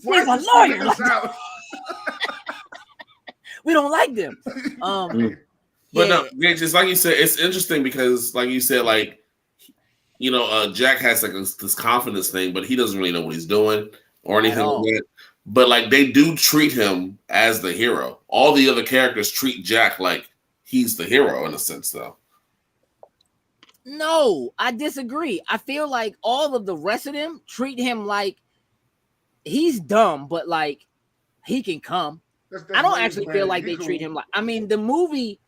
Why is a lawyer? We don't like them." But no, just like you said, it's interesting because, like you said, like, you know, Jack has like this confidence thing, but he doesn't really know what he's doing or anything like that. But like, they do treat him as the hero. All the other characters treat Jack like he's the hero in a sense, though. No, I disagree. I feel like all of the rest of them treat him like he's dumb, but like he can come. I don't actually feel like they treat him like. I mean, the movie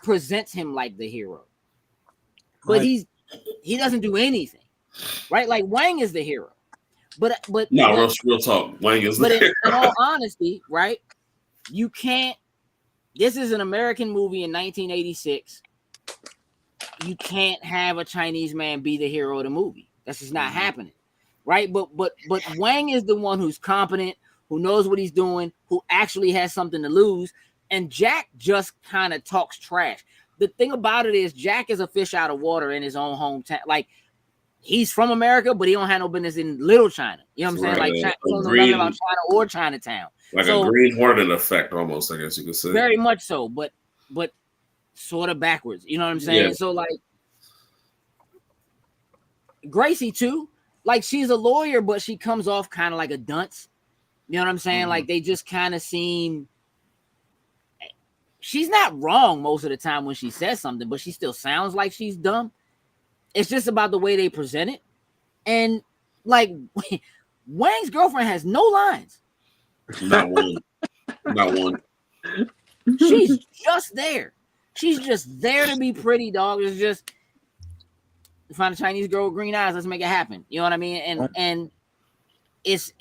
presents him like the hero, but he doesn't do anything, right? Like Wang is the hero, but no, real talk. Wang is. But in all honesty, right? You can't. This is an American movie in 1986. You can't have a Chinese man be the hero of the movie. That's just not happening, right? But Wang is the one who's competent, who knows what he's doing, who actually has something to lose. And Jack just kind of talks trash. The thing about it is Jack is a fish out of water in his own hometown. Like, he's from America, but he don't have no business in Little China. You know what I'm saying? Right, Like, China, a don't know green- nothing about China or Chinatown. Like So- a Green Hornet effect, almost. I guess you could say. Very much so, but sort of backwards. You know what I'm saying? Yeah. So like Gracie too, like she's a lawyer, but she comes off kind of like a dunce. You know what I'm saying? Mhm. Like they just kind of seem. She's not wrong most of the time when she says something, but she still sounds like she's dumb. It's just about the way they present it, and like Wang's girlfriend has no lines. Not one. Not one. She's just there. She's just there to be pretty, dog. It's just find a Chinese girl with green eyes. Let's make it happen. You know what I mean? And it's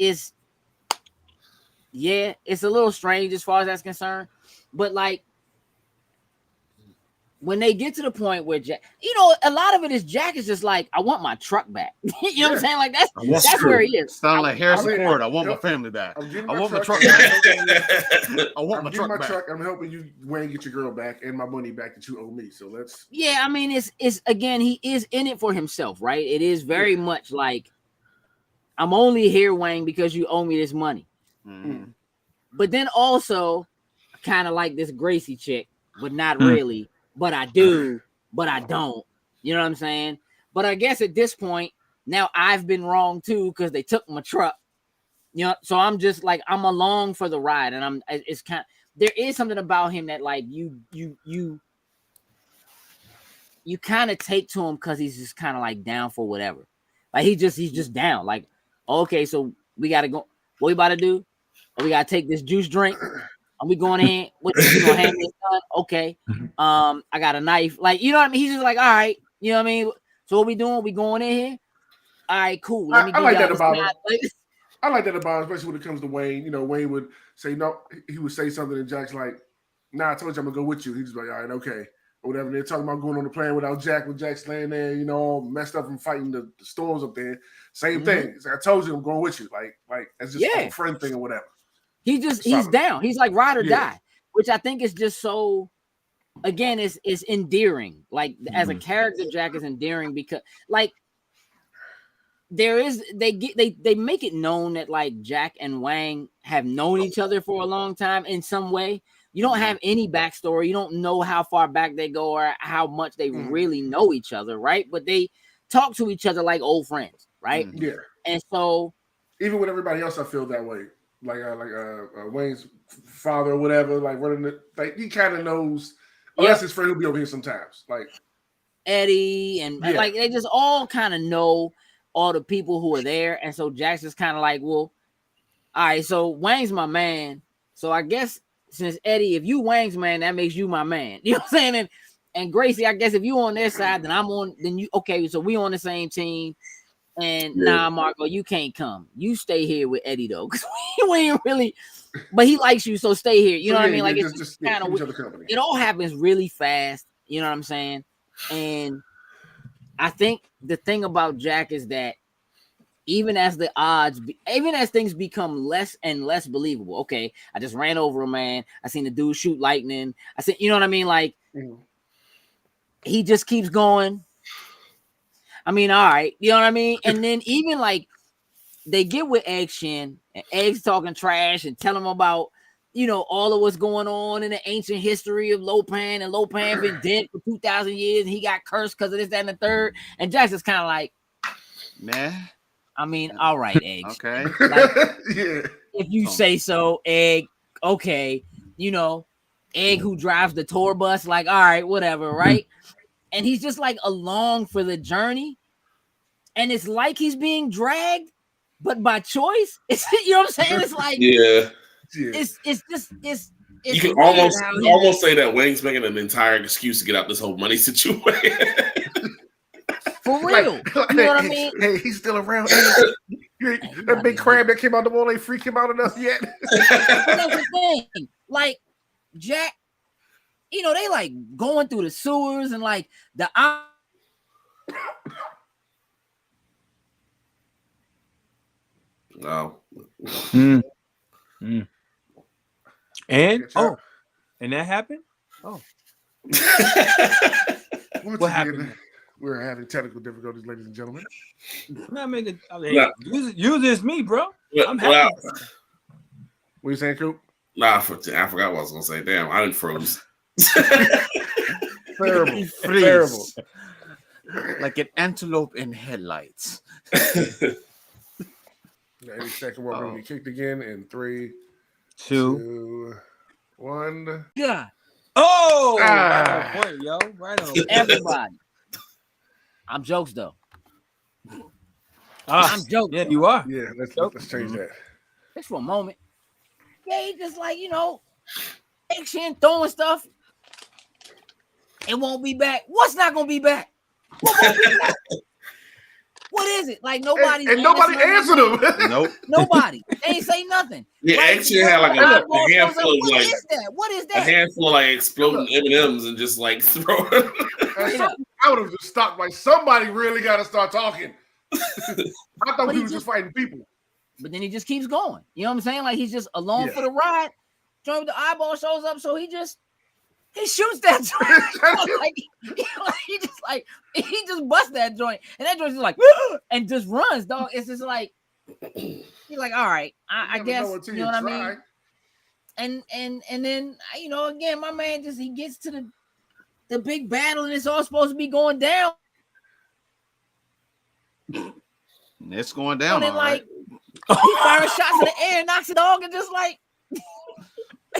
yeah, it's a little strange as far as that's concerned. But like when they get to the point where Jack, you know, a lot of it is Jack is just like, I want my truck back. You know what I'm saying? Like that's where he is. Sound like Harrison I mean, Ford. I want my family back. I'm getting I want my truck back. back. I want I'm my getting truck my back. truck. I'm helping you, Wayne, get your girl back and my money back that you owe me. So let's. Yeah, I mean, it's again, he is in it for himself, right? It is very much like I'm only here, Wayne, because you owe me this money. Mhm. But then also, kind of like this Gracie chick, but not really. But I do, but I don't. You know what I'm saying? But I guess at this point, now I've been wrong too because they took my truck. You know, so I'm just like I'm along for the ride, and it's kind of there is something about him that like you kind of take to him because he's just kind of like down for whatever. Like he's just down. Like, okay, so we gotta go. What we about to do? Oh, we gotta take this juice drink. Are we going in? What you gonna hand me a gun? Okay. I got a knife. Like, you know what I mean? He's just like, all right, you know what I mean? So what we doing? We going in here? All right, cool. Let me I give like y'all that this about nine. him. Like, I like that about him, especially when it comes to Wayne. You know, Wayne would say no. He would say something, and Jack's like, "Nah, I told you I'm gonna go with you." He's just like, "All right, okay." Or whatever. They're talking about going on the plane without Jack, with Jack's laying there, you know, all messed up and fighting the storms up there. Same thing. It's like, I told you I'm going with you. Like that's just like a friend thing or whatever. he's Solid. down. He's like ride or Yeah. die, which I think is just so. Again, is endearing. Like as a character, Jack is endearing because like there is they make it known that like Jack and Wang have known each other for a long time in some way. You don't have any backstory. You don't know how far back they go or how much they really know each other, right? But they talk to each other like old friends, right? Yeah. And so Even with everybody else, I feel that way. Like Wayne's father or whatever, like running the, like he kind of knows. Oh, that's his friend who'll be over here sometimes. Like Eddie and like they just all kind of know all the people who are there. And so Jack's just kind of like, well, all right, so Wang's my man. So I guess since Eddie, if you Wang's man, that makes you my man. You know what I'm saying? And Gracie, I guess if you on their side, then I'm on, then you okay, so we on the same team. And nah, Marco, you can't come. You stay here with Eddie though, because we ain't really, but he likes you, so stay here. You know what I mean? Like it's just kind of it all happens really fast. You know what I'm saying? And I think the thing about Jack is that even as the odds, even as things become less and less believable. Okay, I just ran over a man. I seen the dude shoot lightning. I said, you know what I mean? Like he just keeps going. I mean, all right, you know what I mean? And then even like they get with Egg Shin and Egg's talking trash and tell him about, you know, all of what's going on in the ancient history of Lopan, and Lopan been dead for 2,000 years and he got cursed because of this, that, and the third. And Jack's just kind of like, nah. I mean, all right, Eggs. Okay. Like, if you say so, Egg, okay. You know, Egg who drives the tour bus, like, all right, whatever, right? And he's just like along for the journey. And it's like he's being dragged, but by choice. It's, you know what I'm saying? It's like, it's just, it's you can almost say that Wang's making an entire excuse to get out this whole money situation. For real. You know what I mean? Hey, he's still around. That big crab that came out the wall ain't freak him out enough yet. That's the thing. Like, Jack, you know, they like going through the sewers and like the No. And and that happened. Oh, what happened? We're having technical difficulties, ladies and gentlemen. Not making. I mean, use this me, bro. I'm happy. Well, What you saying, Coop? nah, I forgot what I was gonna say. Damn, I didn't froze. Terrible. Freeze. Terrible. Like an antelope in headlights. Any second we're going to get kicked again in 3, 2. 2, 1. God, Oh, Ah. right on point, yo. Right on. everybody. I'm jokes though. Ah, I'm joking. yeah, you are. Yeah, let's change that. Just for a moment. Yeah, he just like, action throwing stuff. It won't be back. What's not gonna be back? What won't be back? What is it? Like nobody And nobody answered him. Nope. Nobody. They ain't say nothing. Yeah, Right? actually had like a Eyeball shows up. handful of What like is that? What is a that? handful of like exploding M&Ms and just like throwing. I would have just stopped. Like somebody really got to start talking. I thought But we he were just fighting people. But then he just keeps going. You know what I'm saying? Like he's just along for the ride. Joint with the eyeball shows up, so he shoots that joint. Like, he just busts that joint, and that joint's just like and just runs, dog. It's just like he's like, all right, I guess you know what I mean. And then again, my man he gets to the big battle, and it's all supposed to be going down. It's going down. And then, All right. he fires shots in the air, knocks the dog, and just like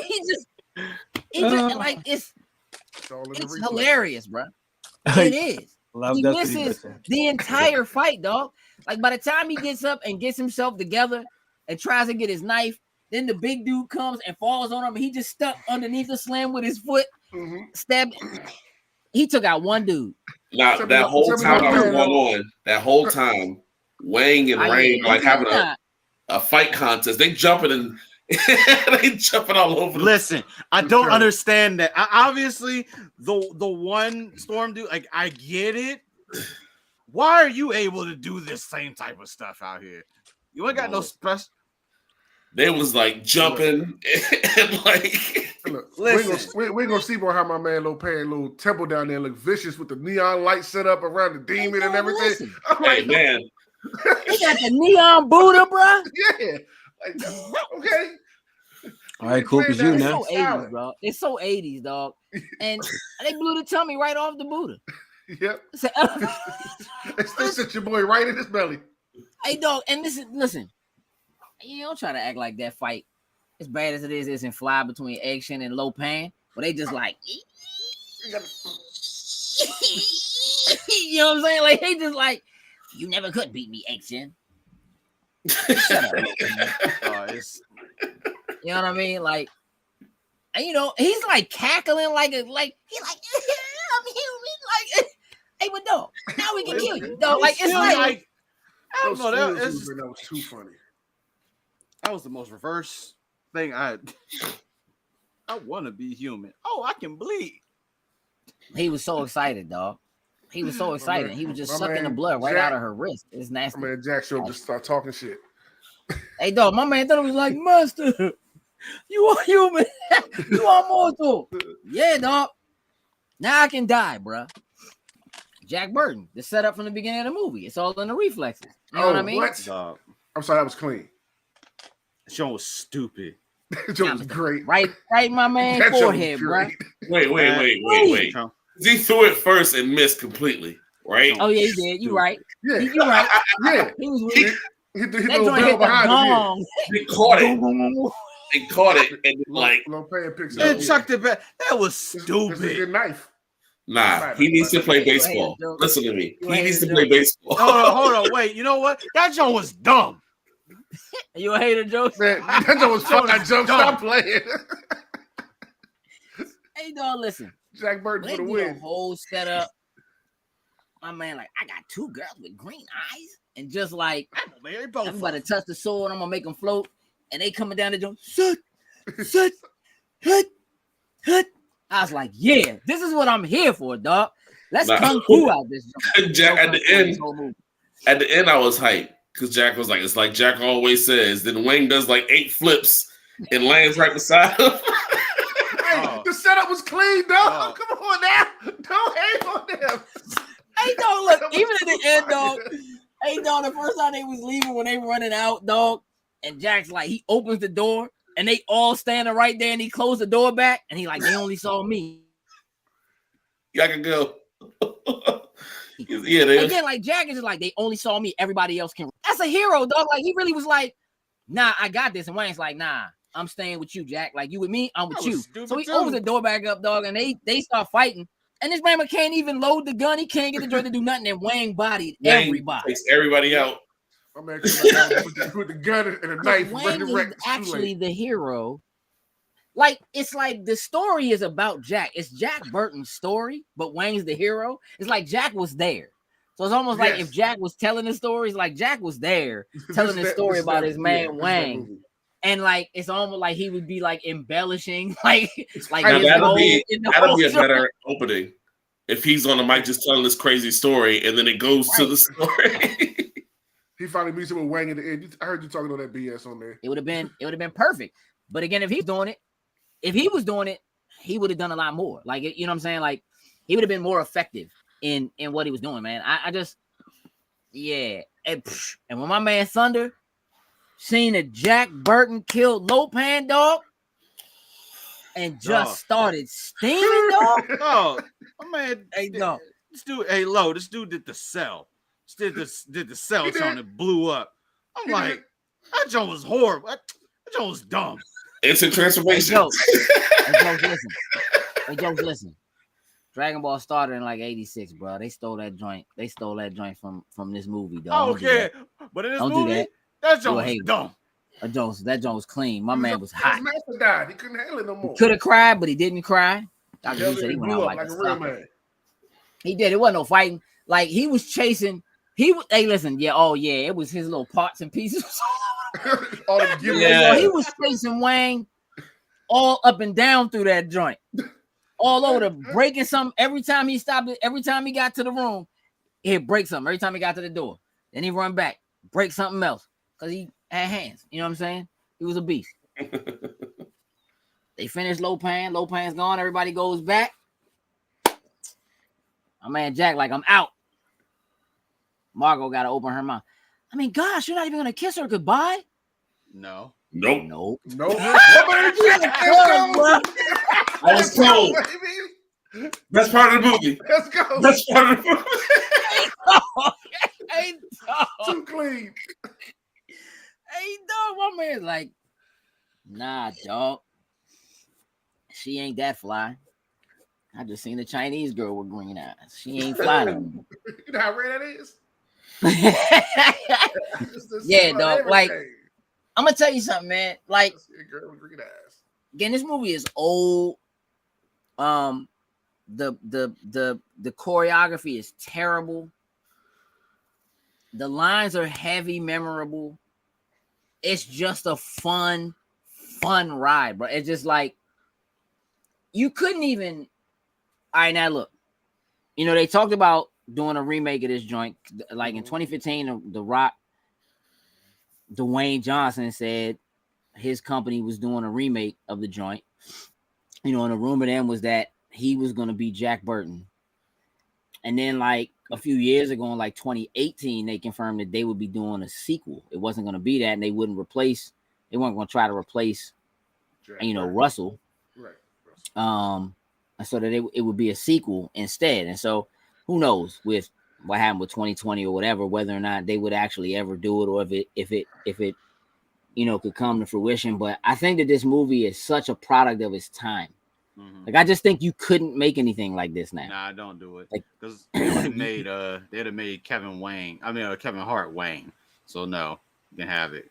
he just like it's hilarious, bro. It is. He misses the entire fight, dog. Like by the time he gets up and gets himself together and tries to get his knife, then the big dude comes and falls on him, and he just stuck underneath the slam with his foot, stabbed. He took out one dude. Now that whole time I was going on, that whole time, Wang and Rain like having a fight contest. They jumping and they jumping all over. Listen, I don't understand that. Obviously, the one Storm dude, like I get it. Why are you able to do this same type of stuff out here? You ain't got no special. They was like jumping and like. Look, we're gonna see more how my man Lopan little temple down there look vicious with the neon light set up around the demon and everything. Hey man, he got the neon Buddha, bro. Yeah, like, okay. All right, cool. It's you now. It's so 80s, bro. It's so 80s, dog. And they blew the tummy right off the Buddha. Yep. They set your boy right in his belly. Hey, dog. And listen. You don't try to act like that fight, as bad as it is, isn't fly between Eggshin and Lopan, but they just like, you know what I'm saying? Like, they just like, you never could beat me, Eggshin. Shut up, Lopan. You know what I mean? Like, and he's like cackling like he's like, I'm human. Like, hey, but dog, now we can kill you. Dog, like, it's like I don't know. That was too funny. That was the most reverse thing I want to be human. Oh, I can bleed. He was so excited, dog. He was so excited. He was just sucking the blood right out of her wrist. It's nasty. My man Jack showed up to start talking shit. Hey, dog, my man thought it was like, Master, you are human. You are mortal. Yeah, dog. Now I can die, bro. Jack Burton, the setup from the beginning of the movie. It's all in the reflexes. You know what I mean? Dog. I'm sorry, that was clean. Show was stupid. That joke was great. Right, my man That joke forehead, was bro. great. Wait. He threw it first and missed completely, right? Oh yeah, he did. You right. Yeah, you right. Yeah, He was he that the joint hit the gong. He caught it. He caught it and like Lopan picks it And up. chucked it back. That was This is a stupid. good knife. nah. He needs to play baseball. Listen to me. He needs to play baseball. Hold on. Wait. You know what? That joint was dumb. You a hater, Joe? Man, that joke was fun. That joke, stop playing. Hey, dog, listen. Jack Burton When for they the do the win. whole setup, my man, like, I got two girls with green eyes, and just like, They I'm both. about to touch the sword, I'm gonna make them float, and they coming down the joint, hut. I was like, yeah, this is what I'm here for, dog. Let's kung fu out this joint. Jack, at the end, I was hyped because Jack was like, it's like Jack always says. Then Wayne does like 8 flips and lands right beside him. Hey, the setup was clean, dog. Come on now. Don't hate on them. Hey, dog, look, even at the end, dog. Hey, dog, the first time they was leaving when they running out, dog, and Jack's like, he opens the door, and they all standing right there, and he closed the door back, and he like, they only saw me. Yeah, I can go. Yeah, they again, like Jack is just like, they only saw me, everybody else can. That's a hero, dog. Like, he really was like, nah, I got this. And Wayne's like, nah, I'm staying with you, Jack. Like, you with me, I'm with you. So he opens the door back up, dog, and they start fighting. And this man can't even load the gun. He can't get the joint to do nothing. And Wayne bodied everybody. Takes everybody out. My man with the gun and a knife. Wayne is actually the hero. Like, it's like the story is about Jack. It's Jack Burton's story, but Wayne's the hero. It's like Jack was there. So it's almost like if Jack was telling the stories, like Jack was there telling the story about his man Wayne. And like it's almost like he would be like embellishing, like now, that'll be a better opening if he's on the mic just telling this crazy story, and then it goes to the story. He finally meets him with Wang in the end. I heard you talking all that BS on there. It would have been perfect. But again, if he was doing it, he would have done a lot more. Like, you know what I'm saying? Like, he would have been more effective in what he was doing, man. I just, yeah. And when my man Thunder seen that Jack Burton killed Lopan, dog, and just started steaming, dog. No, my man, hey, no. This dude did the Cell. Did the Cell song that blew up. I'm like, that joke was horrible. That joke was dumb. It's a transformation. Hey, Jokes, listen. Dragon Ball started in like 86, bro. They stole that joint. They stole that joint from this movie, dog. Okay, but in this movie, that joint was dumb. That joint was clean. My man was hot. His master died. He couldn't handle it no more. He could have cried, but he didn't cry. Dr. Who said he went out like a real man. He did. It wasn't no fighting. Like, he was chasing. Hey, listen. Yeah. Oh, yeah. It was his little parts and pieces. He was chasing Wang all up and down through that joint, all over the breaking something. Every time he stopped it, every time he got to the room, he'd break something. Every time he got to the door, then he run back, break something else because he had hands. You know what I'm saying? He was a beast. They finished Lopan. Lopan's gone. Everybody goes back. My man Jack, like, I'm out. Margot got to open her mouth. I mean, gosh, you're not even gonna kiss her goodbye. No. Nope. I was told. That's part of the movie. Let's go. That's part of the movie. Hey, dog. Too clean. Hey, dog. My man's like, nah, dog. She ain't that fly. I just seen a Chinese girl with green eyes. She ain't fly no more. You know how rare that is? Yeah, dog. Like, I'm gonna tell you something, man. Like, again, this movie is old. The choreography is terrible. The lines are heavy, memorable. It's just a fun ride, bro. It's just like you couldn't even. All right, now look. You know, they talked about doing a remake of this joint. Like in 2015, The Rock, Dwayne Johnson said his company was doing a remake of the joint. You know, and the rumor then was that he was going to be Jack Burton. And then like a few years ago, in like 2018, they confirmed that they would be doing a sequel. It wasn't going to be that, and they weren't going to try to replace, you know, Russell. Right. So that it would be a sequel instead. And so who knows with what happened with 2020 or whatever, whether or not they would actually ever do it, or if it you know could come to fruition. But I think that this movie is such a product of its time. Mm-hmm. Like, I just think you couldn't make anything like this now. Nah, don't do it. Because they'd have made Kevin Hart Wayne. So no, you can have it.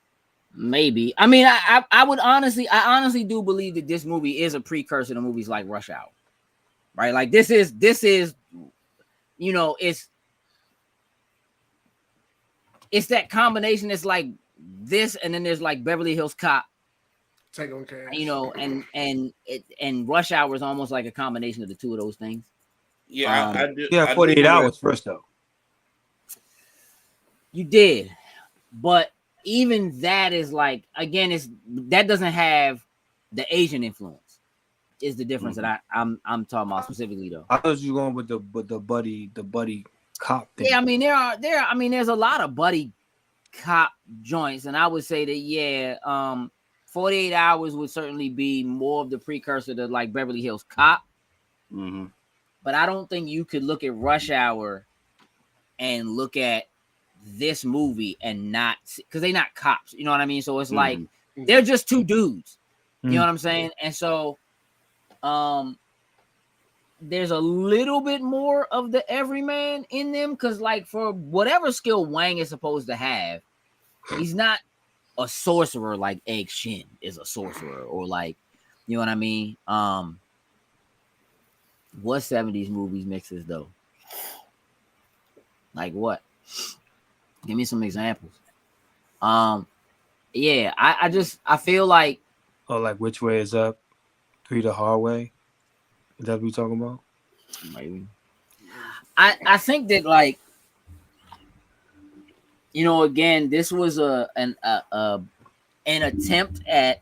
Maybe. I mean, I honestly do believe that this movie is a precursor to movies like Rush Hour. Right? Like this is, you know, it's that combination. It's like this, and then there's like Beverly Hills Cop. Take on cash. You know, and Rush Hour is almost like a combination of the two of those things. Yeah, I do. Yeah, 48 hours first though. You did, but even that is like, again, that doesn't have the Asian influence. Is the difference that I'm talking about specifically though. I thought you were going with the buddy cop thing. Yeah, I mean there's a lot of buddy cop joints, and I would say that 48 Hours would certainly be more of the precursor to like Beverly Hills Cop. Mm-hmm. But I don't think you could look at Rush Hour and look at this movie and not, because they're not cops, you know what I mean? So it's like they're just two dudes, you know what I'm saying? And so there's a little bit more of the everyman in them, because like for whatever skill Wang is supposed to have, he's not a sorcerer like Egg Shin is a sorcerer, or like, you know what I mean? What 70s movies mixes though? Like what? Give me some examples. Yeah, I feel like, Oh, like Which Way Is Up, 3 the Hard Way. Is that what we talking about? maybe. I think that, like, you know, again, this was an attempt at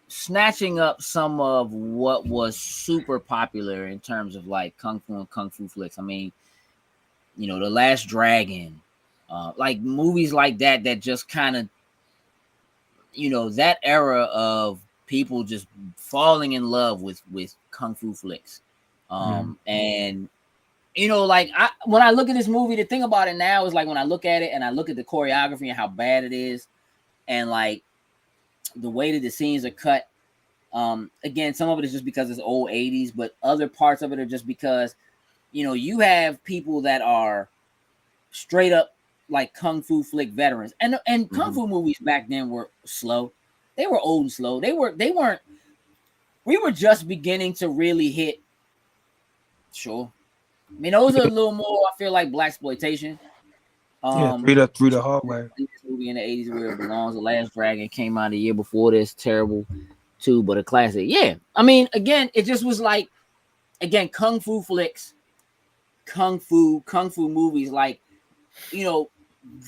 snatching up some of what was super popular in terms of like kung fu and kung fu flicks. I mean, you know, The Last Dragon, like movies like that just kind of, you know, that era of people just falling in love with kung fu flicks. And you know, like when I look at this movie, the thing about it now is like when I look at it and I look at the choreography and how bad it is, and like the way that the scenes are cut. Again, some of it is just because it's old 80s, but other parts of it are just because, you know, you have people that are straight up like kung fu flick veterans, and kung fu movies back then were slow. They were old and slow. We were just beginning to really hit. Sure. I mean, those are a little more, I feel like, blaxploitation. Yeah, 3 the Hard Way. This movie in the 80s where it belongs. The Last Dragon came out a year before this. Terrible too, but a classic. Yeah. I mean, again, it just was like, again, kung fu flicks, kung fu movies, like, you know,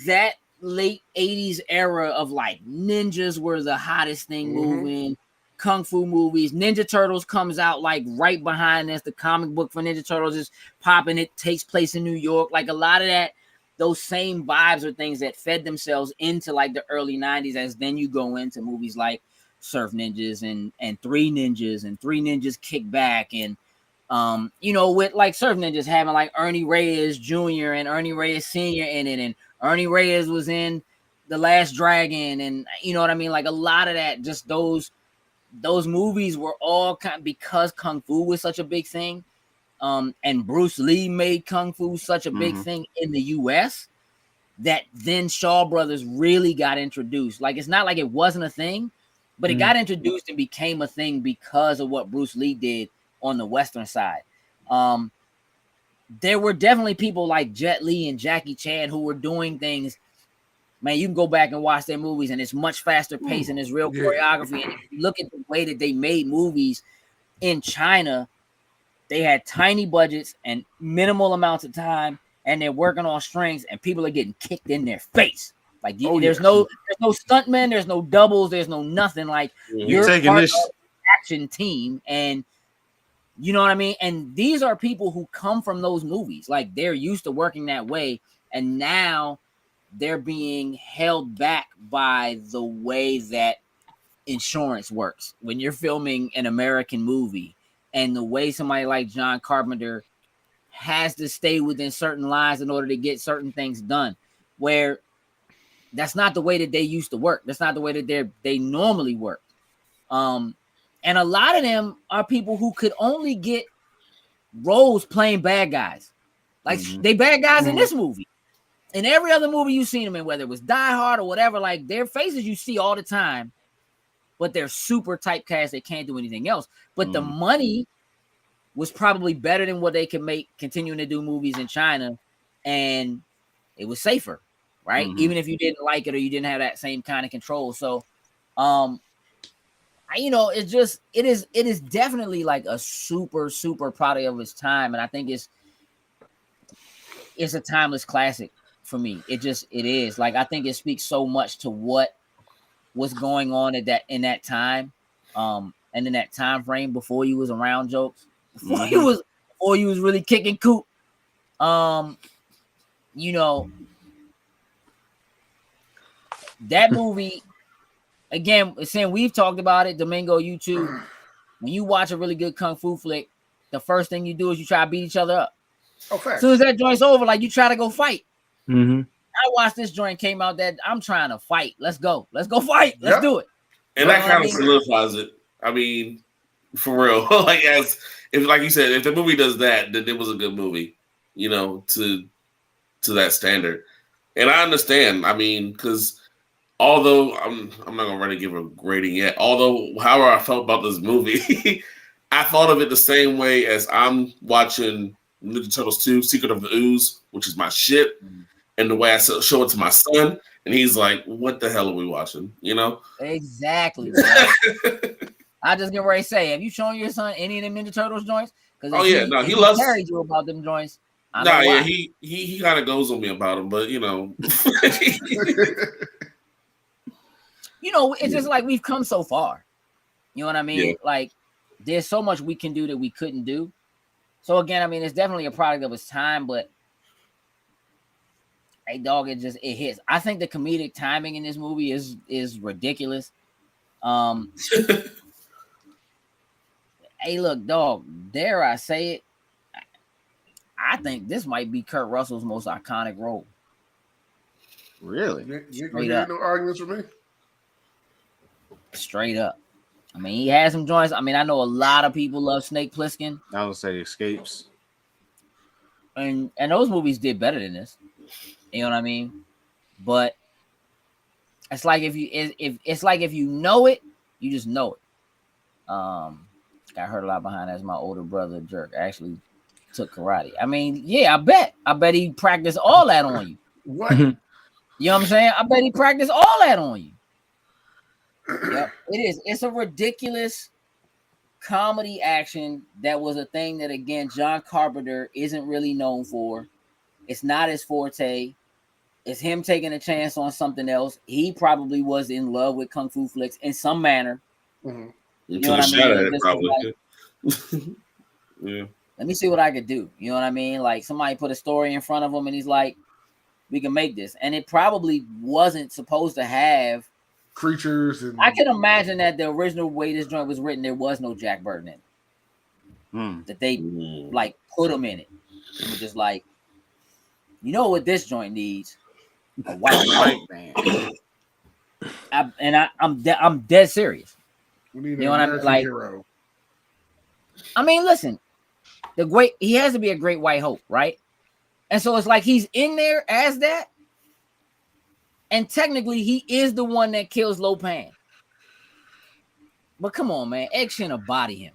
that late 80s era of like ninjas were the hottest thing moving. Kung fu movies. Ninja Turtles comes out like right behind this. The comic book for Ninja Turtles is popping. It takes place in New York. Like a lot of that, those same vibes are things that fed themselves into like the early 90s, as then you go into movies like Surf Ninjas and Three Ninjas and Three Ninjas Kick Back, and you know, with like Surf Ninjas having like Ernie Reyes Jr. and Ernie Reyes Sr. in it, and Ernie Reyes was in The Last Dragon, and you know what I mean? Like a lot of that, just those movies were all kind of, because kung fu was such a big thing, and Bruce Lee made kung fu such a big thing in the US, that then Shaw Brothers really got introduced. Like, it's not like it wasn't a thing, but it got introduced and became a thing because of what Bruce Lee did on the Western side. There were definitely people like Jet Li and Jackie Chan who were doing things. Man, you can go back and watch their movies, and it's much faster paced, and it's real choreography. And if you look at the way that they made movies in China, they had tiny budgets and minimal amounts of time, and they're working on strings, and people are getting kicked in their face. Like, there's no stuntmen, there's no doubles, there's no nothing. Like, you're taking part this of the action team, and you know what I mean? And these are people who come from those movies. Like, they're used to working that way, and now they're being held back by the way that insurance works when you're filming an American movie, and the way somebody like John Carpenter has to stay within certain lines in order to get certain things done, where that's not the way that they used to work. That's not the way that they normally work. And a lot of them are people who could only get roles playing bad guys. Like, they bad guys in this movie. In every other movie you've seen them in, whether it was Die Hard or whatever, like, their faces you see all the time, but they're super typecast. They can't do anything else. But the money was probably better than what they could make continuing to do movies in China, and it was safer, right? Even if you didn't like it or you didn't have that same kind of control. So, you know, it is definitely like a super, super product of its time, and I think it's a timeless classic for me. It is. Like, I think it speaks so much to what was going on in that time. And and in that time frame before you was around Jokes, before you was really kicking Coop. You know, that movie, again, saying we've talked about it, Domingo, you too. When you watch a really good kung fu flick, the first thing you do is you try to beat each other up. Oh, facts. As soon as that joint's over, like you try to go fight. Mm-hmm. I watched this joint came out that I'm trying to fight. Let's go fight. Let's do it. And that kind of solidifies it. I mean, for real. Like like you said, if the movie does that, then it was a good movie, you know, to that standard. And I understand. I mean, because although I'm not gonna really give a grading yet, although however I felt about this movie, I thought of it the same way as I'm watching Ninja Turtles 2, Secret of the Ooze, which is my shit, and the way I show it to my son, and he's like, what the hell are we watching? You know? Exactly. I just get ready to say, have you shown your son any of them Ninja Turtles joints? He loves carried you about them joints. He kind of goes on me about them, but you know. You know, it's just like we've come so far. You know what I mean? Yeah. Like, there's so much we can do that we couldn't do. So again, I mean, it's definitely a product of its time, but hey, dog, it hits. I think the comedic timing in this movie is ridiculous. Hey, look, dog, dare I say it? I think this might be Kurt Russell's most iconic role. Really? You no arguments with me? Straight up. I mean, he has some joints. I mean, I know a lot of people love Snake Plissken. I would say Escapes. And those movies did better than this. You know what I mean? But it's like if you know it, you just know it. Got hurt a lot behind as my older brother Jerk actually took karate. I mean, yeah, I bet he practiced all that on you. What? You know what I'm saying? I bet he practiced all that on you. Yep, it is. It's a ridiculous comedy action that was a thing that, again, John Carpenter isn't really known for. It's not his forte. It's him taking a chance on something else. He probably was in love with kung fu flicks in some manner. Mm-hmm. You know what I mean? Probably. Yeah. Let me see what I could do. You know what I mean? Like somebody put a story in front of him and he's like, we can make this. And it probably wasn't supposed to have creatures. And I can imagine that the original way this joint was written, there was no Jack Burton in it. That they like put him in it. It was just like, you know what this joint needs? A white man. I'm dead serious. We need you know what I mean? Like, hero. I mean, listen, he has to be a great white hope, right? And so it's like he's in there as that, and technically he is the one that kills Lo Pan. But come on, man, Egg Shen will body him.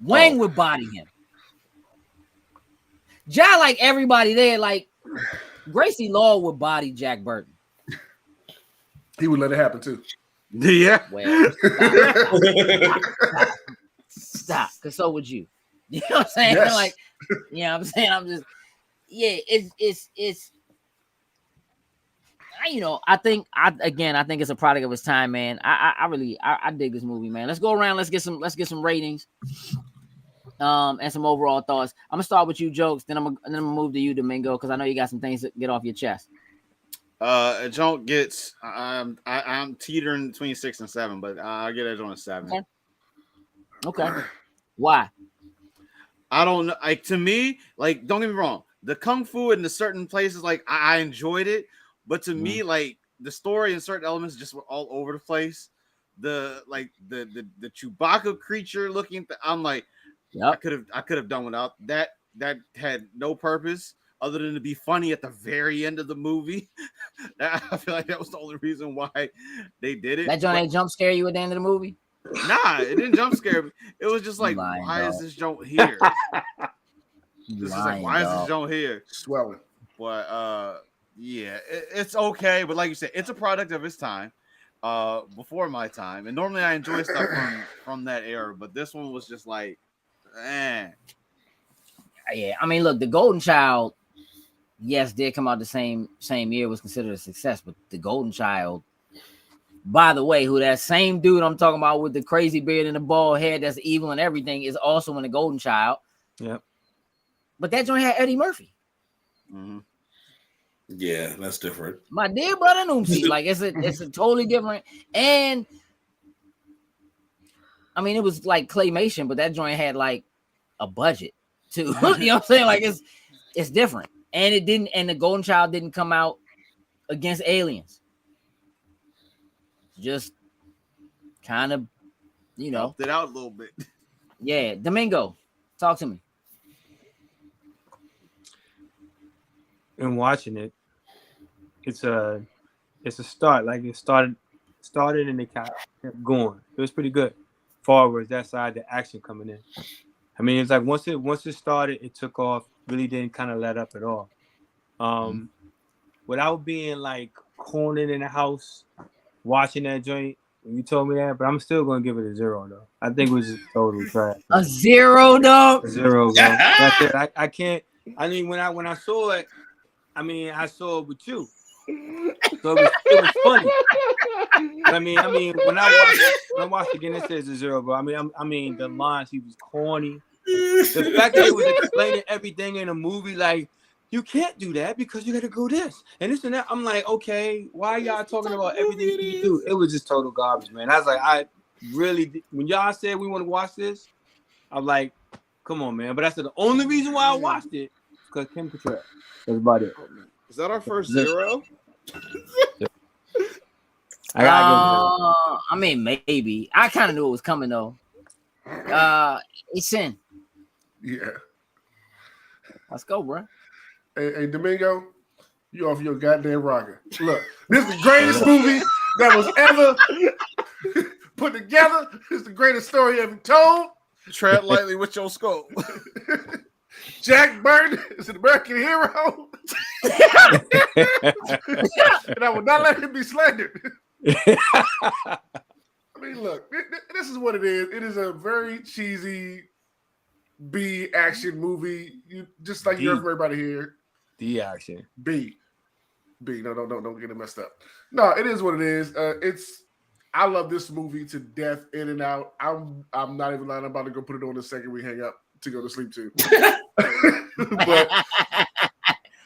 Wang would body him. Ja, like everybody there, like Gracie Law would body Jack Burton. He would let it happen too. Yeah. Well, stop. Because so would you. You know what I'm saying? Yes. Like, you know what I'm saying? I'm just, yeah, it's you know, I think it's a product of its time, man. I really dig this movie, man. Let's go around, let's get some ratings. And some overall thoughts. I'm gonna start with you, Jokes, then I'm gonna move to you, Domingo, because I know you got some things to get off your chest. Joke gets I'm teetering between 6 and 7, but I'll get it on a 7. Okay. Why? I don't know. Like, to me, like, don't get me wrong, the kung fu in the certain places, like, I enjoyed it, but to me, like, the story and certain elements just were all over the place. The Chewbacca creature looking, I'm like, yep. I could have done without that. That had no purpose other than to be funny at the very end of the movie. I feel like that was the only reason why they did it. That joint ain't jump scare you at the end of the movie? Nah, it didn't jump scare me. It was just like, why is this joint here? This is like, why is this joint here? Swelling. But yeah, it's okay. But like you said, it's a product of its time, before my time. And normally I enjoy stuff from that era, but this one was just like, eh. Yeah, I mean, look, The Golden Child, yes, did come out the same year, was considered a success, but The Golden Child By the way, who that same dude I'm talking about with the crazy beard and the bald head that's evil and everything is also in The Golden Child. Yep. But that joint had Eddie Murphy. Mm-hmm. Yeah, that's different. My dear brother Noomsy. Like it's a totally different. And I mean, it was like claymation, but that joint had like a budget too. You know what I'm saying? Like it's different. And it didn't, and The Golden Child didn't come out against aliens. Just kind of, you know, helped it out a little bit. Yeah, Domingo, talk to me. And watching it, it's a start. Like it started and it kept going. It was pretty good. Far as that side, the action coming in. I mean, it's like once it started, it took off. Really didn't kind of let up at all. Without being like cornered in the house, watching that joint. You told me that, but I'm still gonna give it a 0 though. I think it was just total trash. A 0, though. A 0, bro. That's it. I can't. I mean, when I saw it, I mean, I saw it with you, so it was funny. But I mean, when I watched it again, it says a 0, bro. I mean, the lines, he was corny. The fact that he was explaining everything in a movie, like you can't do that because you got to go this and this and that. I'm like, okay, why y'all talking about everything you do? It was just total garbage, man. I was like, I really, when y'all said we want to watch this, I'm like, come on, man. But that's the only reason why I watched it because Kim Cattrall. That's about it. Is that our first 0? I mean, maybe. I kind of knew it was coming though. It's in. Yeah. Let's go, bro. Hey, Domingo, you off your goddamn rocker. Look, this is the greatest movie that was ever put together. It's the greatest story ever told. Tread lightly with your scope. Jack Burton is an American hero. And I will not let him be slandered. I mean, look, this is what it is. It is a very cheesy B action movie. You just like you heard from everybody here. The action. B. No, don't get it messed up. No, it is what it is. I love this movie to death, in and out. I'm not even lying. I'm about to go put it on the second we hang up to go to sleep too. But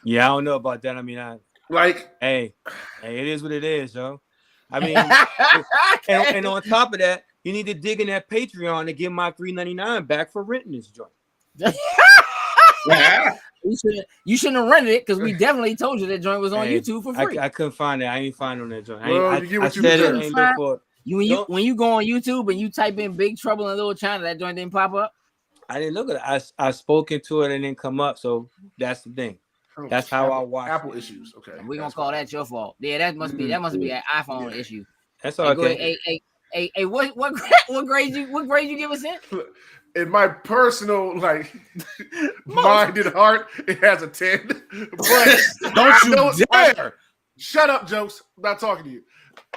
yeah, I don't know about that. I mean, hey, it is what it is, yo. I mean, and on top of that, you need to dig in that Patreon and get my $3.99 back for renting this joint. Yeah. You shouldn't have rented it because we definitely told you that joint was on YouTube for free. I couldn't find it. I ain't find it on that joint. Well, you get what you deserve. When you go on YouTube and you type in Big Trouble in Little China, that joint didn't pop up. I didn't look at it. I spoke into it and it didn't come up. So that's the thing. That's how I watch Apple issues. Okay, we're gonna call that your fault. Yeah, that must be an iPhone issue. That's all. Okay. Hey, what grade you give us in? In my personal mind and heart, it has a 10. But don't you dare! Shut up, Jokes. I'm not talking to you.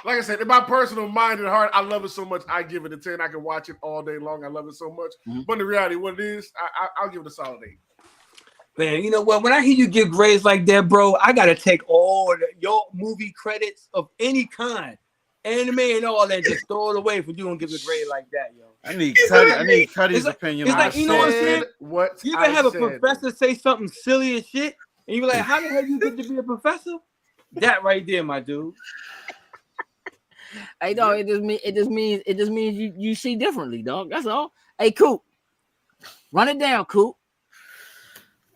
Like I said, in my personal mind and heart, I love it so much. I give it a 10. I can watch it all day long. I love it so much. Mm-hmm. But in reality, what it is, I'll give it a solid 8. Man, you know what? When I hear you give grades like that, bro, I gotta take all your movie credits of any kind, anime and all that, just throw it away for you don't give a grade like that, yo. I need Cuddy's opinion. It's like, you know what I'm saying? What you ever have a professor say something silly as shit, and you be like, "How the hell you get to be a professor?" That right there, my dude. Hey, dog, it just means you see differently, dog. That's all. Hey, Coop, run it down, Coop.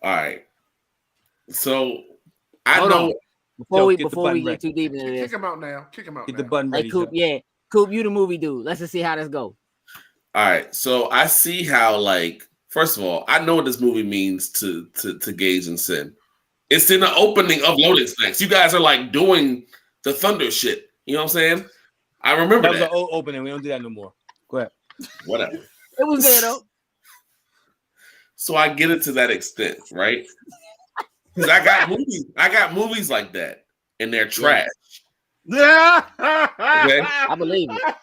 All right. So I know before we get too deep into this. Kick him out now. Get the button ready. Hey, Coop, Coop, you the movie dude. Let's just see how this go. All right. So I see how, first of all, I know what this movie means to Gage and Sin. It's in the opening of Loaded Snacks. You guys are doing the thunder shit. You know what I'm saying? I remember that. Was the old opening. We don't do that no more. Go ahead. Whatever. It was there though. So I get it to that extent, right? Because I got movies like that, and they're trash. Yeah. Okay? I believe it.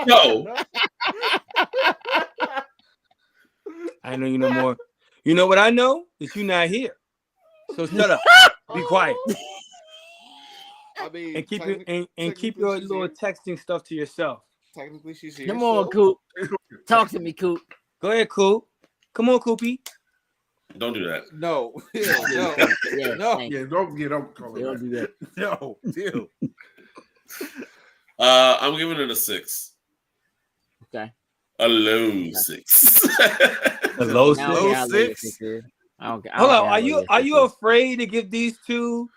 No. I know you know more. You know what I know? That you're not here. So shut up. Be quiet. I mean, and keep it and keep your little texting stuff to yourself. Technically, she's here. Come on, Coop. Talk to me, Coop. Go ahead, Coop. Come on, Coopy. Don't do that. No, no, Yeah, no, Yeah, don't call it don't do that. that. no, deal. I'm giving it a 6. Okay. A low 6. A low Now, six. Low yeah, six? I don't care. Hold on. Are you afraid to give these two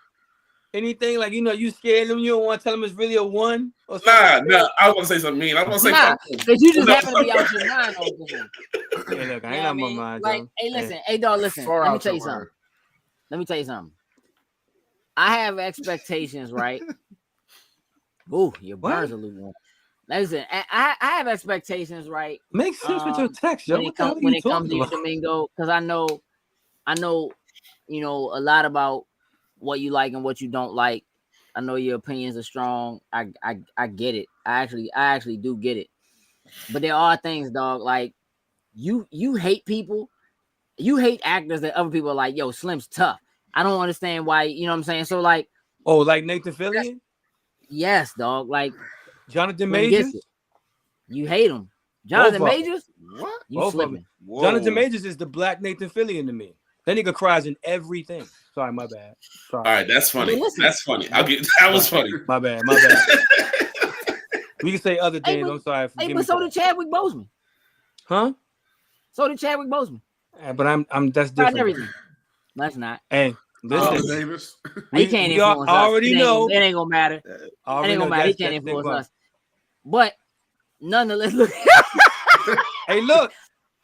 anything? Like, you scared them? You don't want to tell them it's really a 1? Or something? Nah. I want to say something mean. I want to say Nah, something. because you just No. happen to be out your mind on this one. Hey, look, I You ain't know on what I my mean? mind, Like, John. hey, listen. Hey, dog, listen. Far Let me out tell you your something. mind. Let me tell you something. I have expectations, right? Ooh, your What? burns are lukewarm. Listen, I have expectations, right? Make sense with your text, yo. When What the hell are when you it comes to talking you, about? Domingo, because I know, a lot about what you like and what you don't like. I know your opinions are strong. I get it. I actually do get it. But there are things, dog, like you hate people. You hate actors that other people are like, yo, Slim's tough. I don't understand why, you know what I'm saying? So, like, Oh, like Nathan Fillion? yes, dog. Like, Jonathan Slim gets Majors? it. You hate him. Jonathan Both of 'em. Majors? What? You Both of 'em. slipping. Whoa. Jonathan Majors is the black Nathan Fillion to me. That nigga cries in everything. Sorry, my bad. Sorry. All right, that's funny. Well, listen. That's funny. That was funny. My bad. My bad. We can say other Hey, things. but- I'm sorry. Hey, Forgive but me so for did that. Chadwick Boseman. Huh? So did Chadwick Boseman. But I'm that's Tried different. everything. That's not. Hey, Viola listen. Davis. He can't we influence us. already know. It ain't gonna matter. It Already ain't know gonna matter. He that's can't Big influence Buck. us. But nonetheless, look. Hey, look.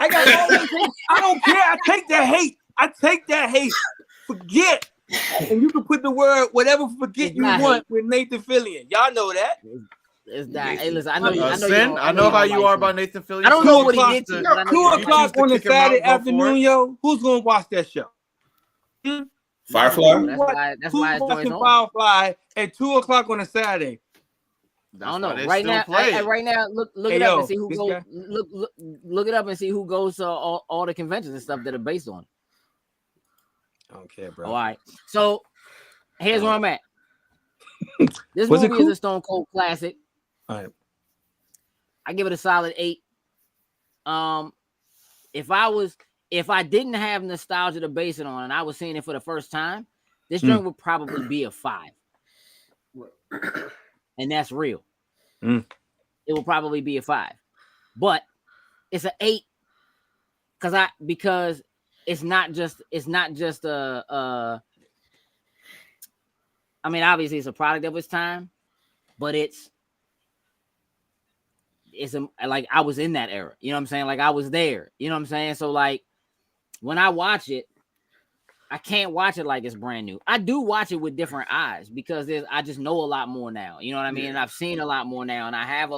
I got all this hate. I don't care. I take that hate. Forget. And you can put the word whatever forget It's you not want with Nathan Fillion. Y'all know that. It's that. Hey, listen. I know. Sin, I know how you are about Nathan Fillion. I don't so know if what you he choose did to to- you, but I know 2 you don't o'clock like to on a kick him out, Saturday go for afternoon, it. yo. Who's gonna watch that show? Firefly? That's why it's Who's watching on. Firefly at 2 o'clock on a Saturday? I don't know. That's why they Right still now, play it. right now, look Hey, it up yo, and see who this goes. guy- Look it up and see who goes to all the conventions and stuff that are based on it. I don't care, bro. All right. So here's where I'm at. This Was it movie is cool? a Stone Cold classic. All right. I give it a solid 8. If I didn't have nostalgia to base it on and I was seeing it for the first time, this joint would probably be a 5. And that's real. Mm. It will probably be a 5. But it's an 8 because it's not just a I mean, obviously it's a product of its time, but it's like I was in that era. You know what I'm saying? Like I was there. You know what I'm saying? So like when I watch it, I can't watch it like it's brand new. I do watch it with different eyes because I just know a lot more now. You know what I mean? Yeah. And I've seen a lot more now, and I have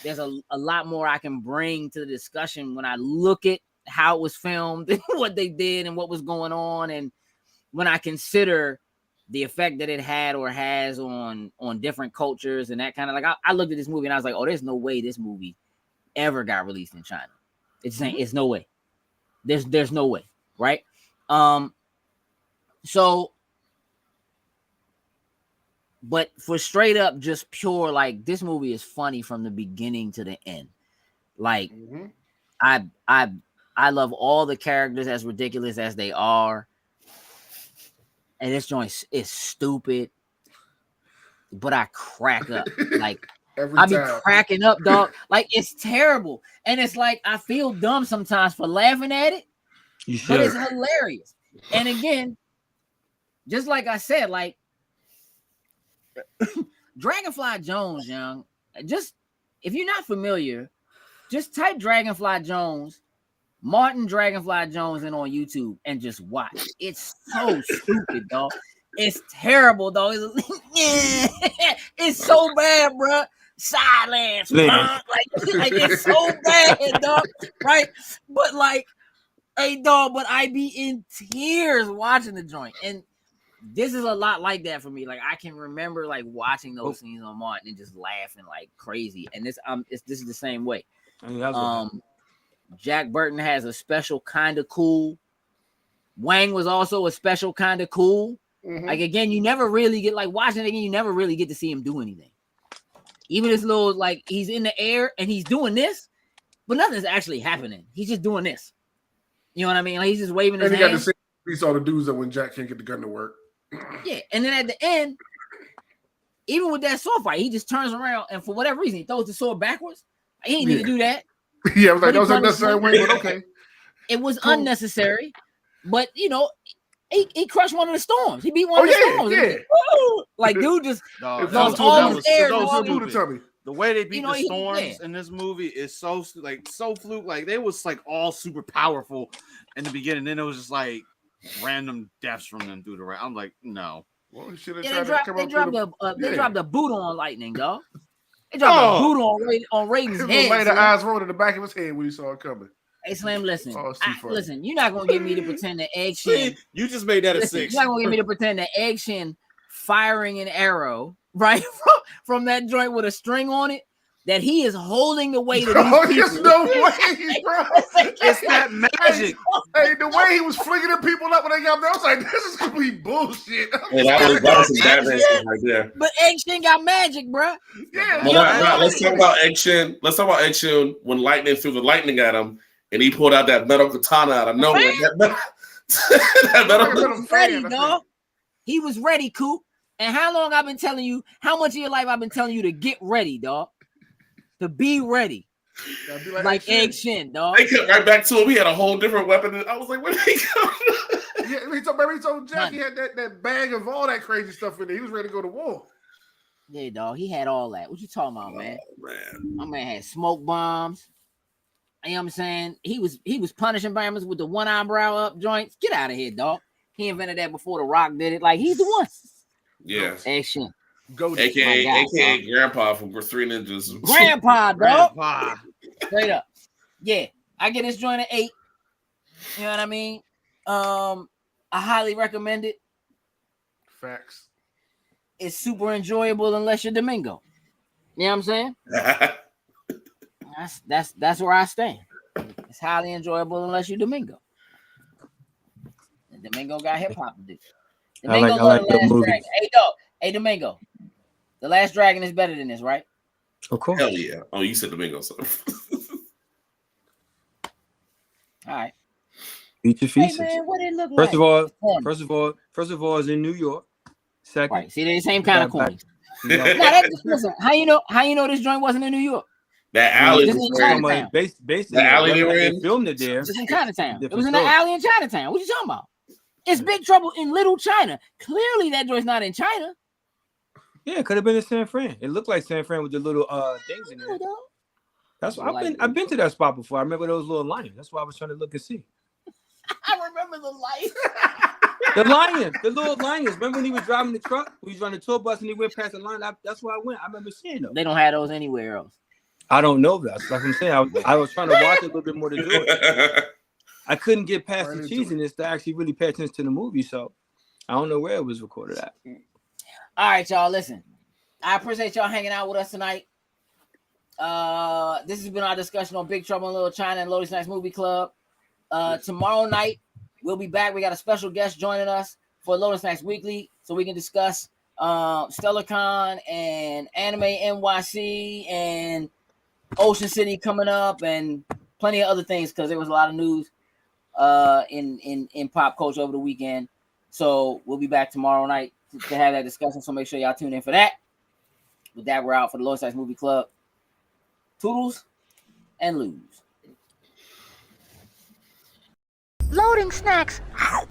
there's a lot more I can bring to the discussion when I look at how it was filmed and what they did and what was going on. And when I consider the effect that it had or has on different cultures and that kind of like, I looked at this movie and I was like, oh, there's no way this movie ever got released in China. It's no way. There's no way. Right. So, but for straight up, just pure, like this movie is funny from the beginning to the end. Like I love all the characters as ridiculous as they are. And this joint is stupid, but I crack up. Like Every I be time. cracking up, dog. Like it's terrible. And it's like I feel dumb sometimes for laughing at it, You but should. it's hilarious. And again, just like I said, like Dragonfly Jones, young. Just if you're not familiar, just type Dragonfly Jones, Martin Dragonfly Jones in on YouTube and just watch. It's so stupid, dog. It's terrible, dog. It's so bad, bro. Silence, bro. Like it's so bad, dog. Right? But like, hey, dog, but I be in tears watching the joint. And this is a lot like that for me. Like I can remember like watching those scenes on Martin and just laughing like crazy. And this is the same way. I mean, that's what Jack Burton has a special kind of cool. Wang was also a special kind of cool. Like again, you never really get like watching it again. You never really get to see him do anything. Even this little like he's in the air and he's doing this, but nothing's actually happening. He's just doing this. You know what I mean? Like he's just waving his And he hand. got the same piece all the dudes that when Jack can't get the gun to work. Yeah, and then at the end, even with that sword fight, he just turns around and for whatever reason he throws the sword backwards. He didn't need to do that. Yeah, I was like, that was But he unnecessary way, but okay. It was unnecessary, but you know, he crushed one of the storms. He beat one of the storms. Yeah. Like dude just Dog, lost all his air. The way they beat You know, the storms in this movie is so fluke. Like they was like all super powerful in the beginning. Then it was just like random deaths from them through the round. I'm like, no. Well, they dropped a boot on Lightning, dog. They dropped a boot on Raiden's head. Like the eyes rolled in the back of his head when he saw it coming. Hey Slim, listen, listen. You're not gonna get me to pretend that Egg Shin. You just made that a 6. You're not gonna get me to pretend that Egg Shin firing an arrow right from that joint with a string on it. That he is holding the weight of these people. There's no way, bro. It's that magic. Hey, the way he was flinging the people up when they got there, I was like, this is gonna be bullshit. Yeah, that was some Batman stuff right there. But Egg Shin got magic, bro. Yeah. Well, let's talk about Egg Shin. Let's talk about Egg Shin when Lightning threw the lightning at him, and he pulled out that metal katana out of nowhere. He was ready, dog. He was ready, Coop. And how long I've been telling you? How much of your life I've been telling you to get ready, dog? To be ready, like Egg Shin, dog. They cut right back to him. He had a whole different weapon. I was like, where did he go? Yeah, he told Jack he had that bag of all that crazy stuff in there. He was ready to go to war. Yeah, dog. He had all that. What you talking about, man? Man. My man had smoke bombs. You know what I'm saying? He was punishing Bama's with the one eyebrow up joints. Get out of here, dog. He invented that before The Rock did it. Like he's the one. Yeah. Egg Shin. AKA Grandpa from Three Ninjas. Grandpa, dog. Straight up. Yeah. I get this joint at 8. You know what I mean? I highly recommend it. Facts. It's super enjoyable unless you're Domingo. You know what I'm saying? That's where I stand. It's highly enjoyable unless you're Domingo. And Domingo got hip hop to do. Domingo I like The Last movies. Dragon. Hey, dog. Hey, Domingo. The Last Dragon is better than this, right? Of course. Hell yeah. Oh, you said Domingo. So. All right. Eat your Hey, feces. man, what it look First like? of all, it's in New York. Second, Right. See, they're the same kind of coin. you know, Listen, how you know this joint wasn't in New York? That alley This was is where Chinatown. basically, The alley they were they in? filmed it there. It's in Chinatown. It Different was in the story. alley in Chinatown. What you talking about? It's Big Trouble in Little China. Clearly, that joint's not in China. Yeah, it could have been in San Fran. It looked like San Fran with the little things in there. That's why I've been to that spot before. I remember those little lions. That's why I was trying to look and see. I remember the light. The lions, the little lions. Remember when he was driving the truck? He was running the tour bus and he went past the line. That's where I went. I remember seeing them. They don't have those anywhere else. I don't know that. That's like I'm saying. I was trying to watch it a little bit more to do it. I couldn't get past the cheesiness to actually really pay attention to the movie. So I don't know where it was recorded at. All right, y'all. Listen, I appreciate y'all hanging out with us tonight. This has been our discussion on Big Trouble in Little China and Lotus Nights Movie Club. Tomorrow night we'll be back. We got a special guest joining us for Lotus Nights Weekly, so we can discuss StellarCon and Anime NYC and Ocean City coming up and plenty of other things because there was a lot of news in pop culture over the weekend. So we'll be back tomorrow night to have that discussion. So make sure y'all tune in for that. With that, we're out for the Lotus Nights Movie Club. Toodles and lose. Loading snacks.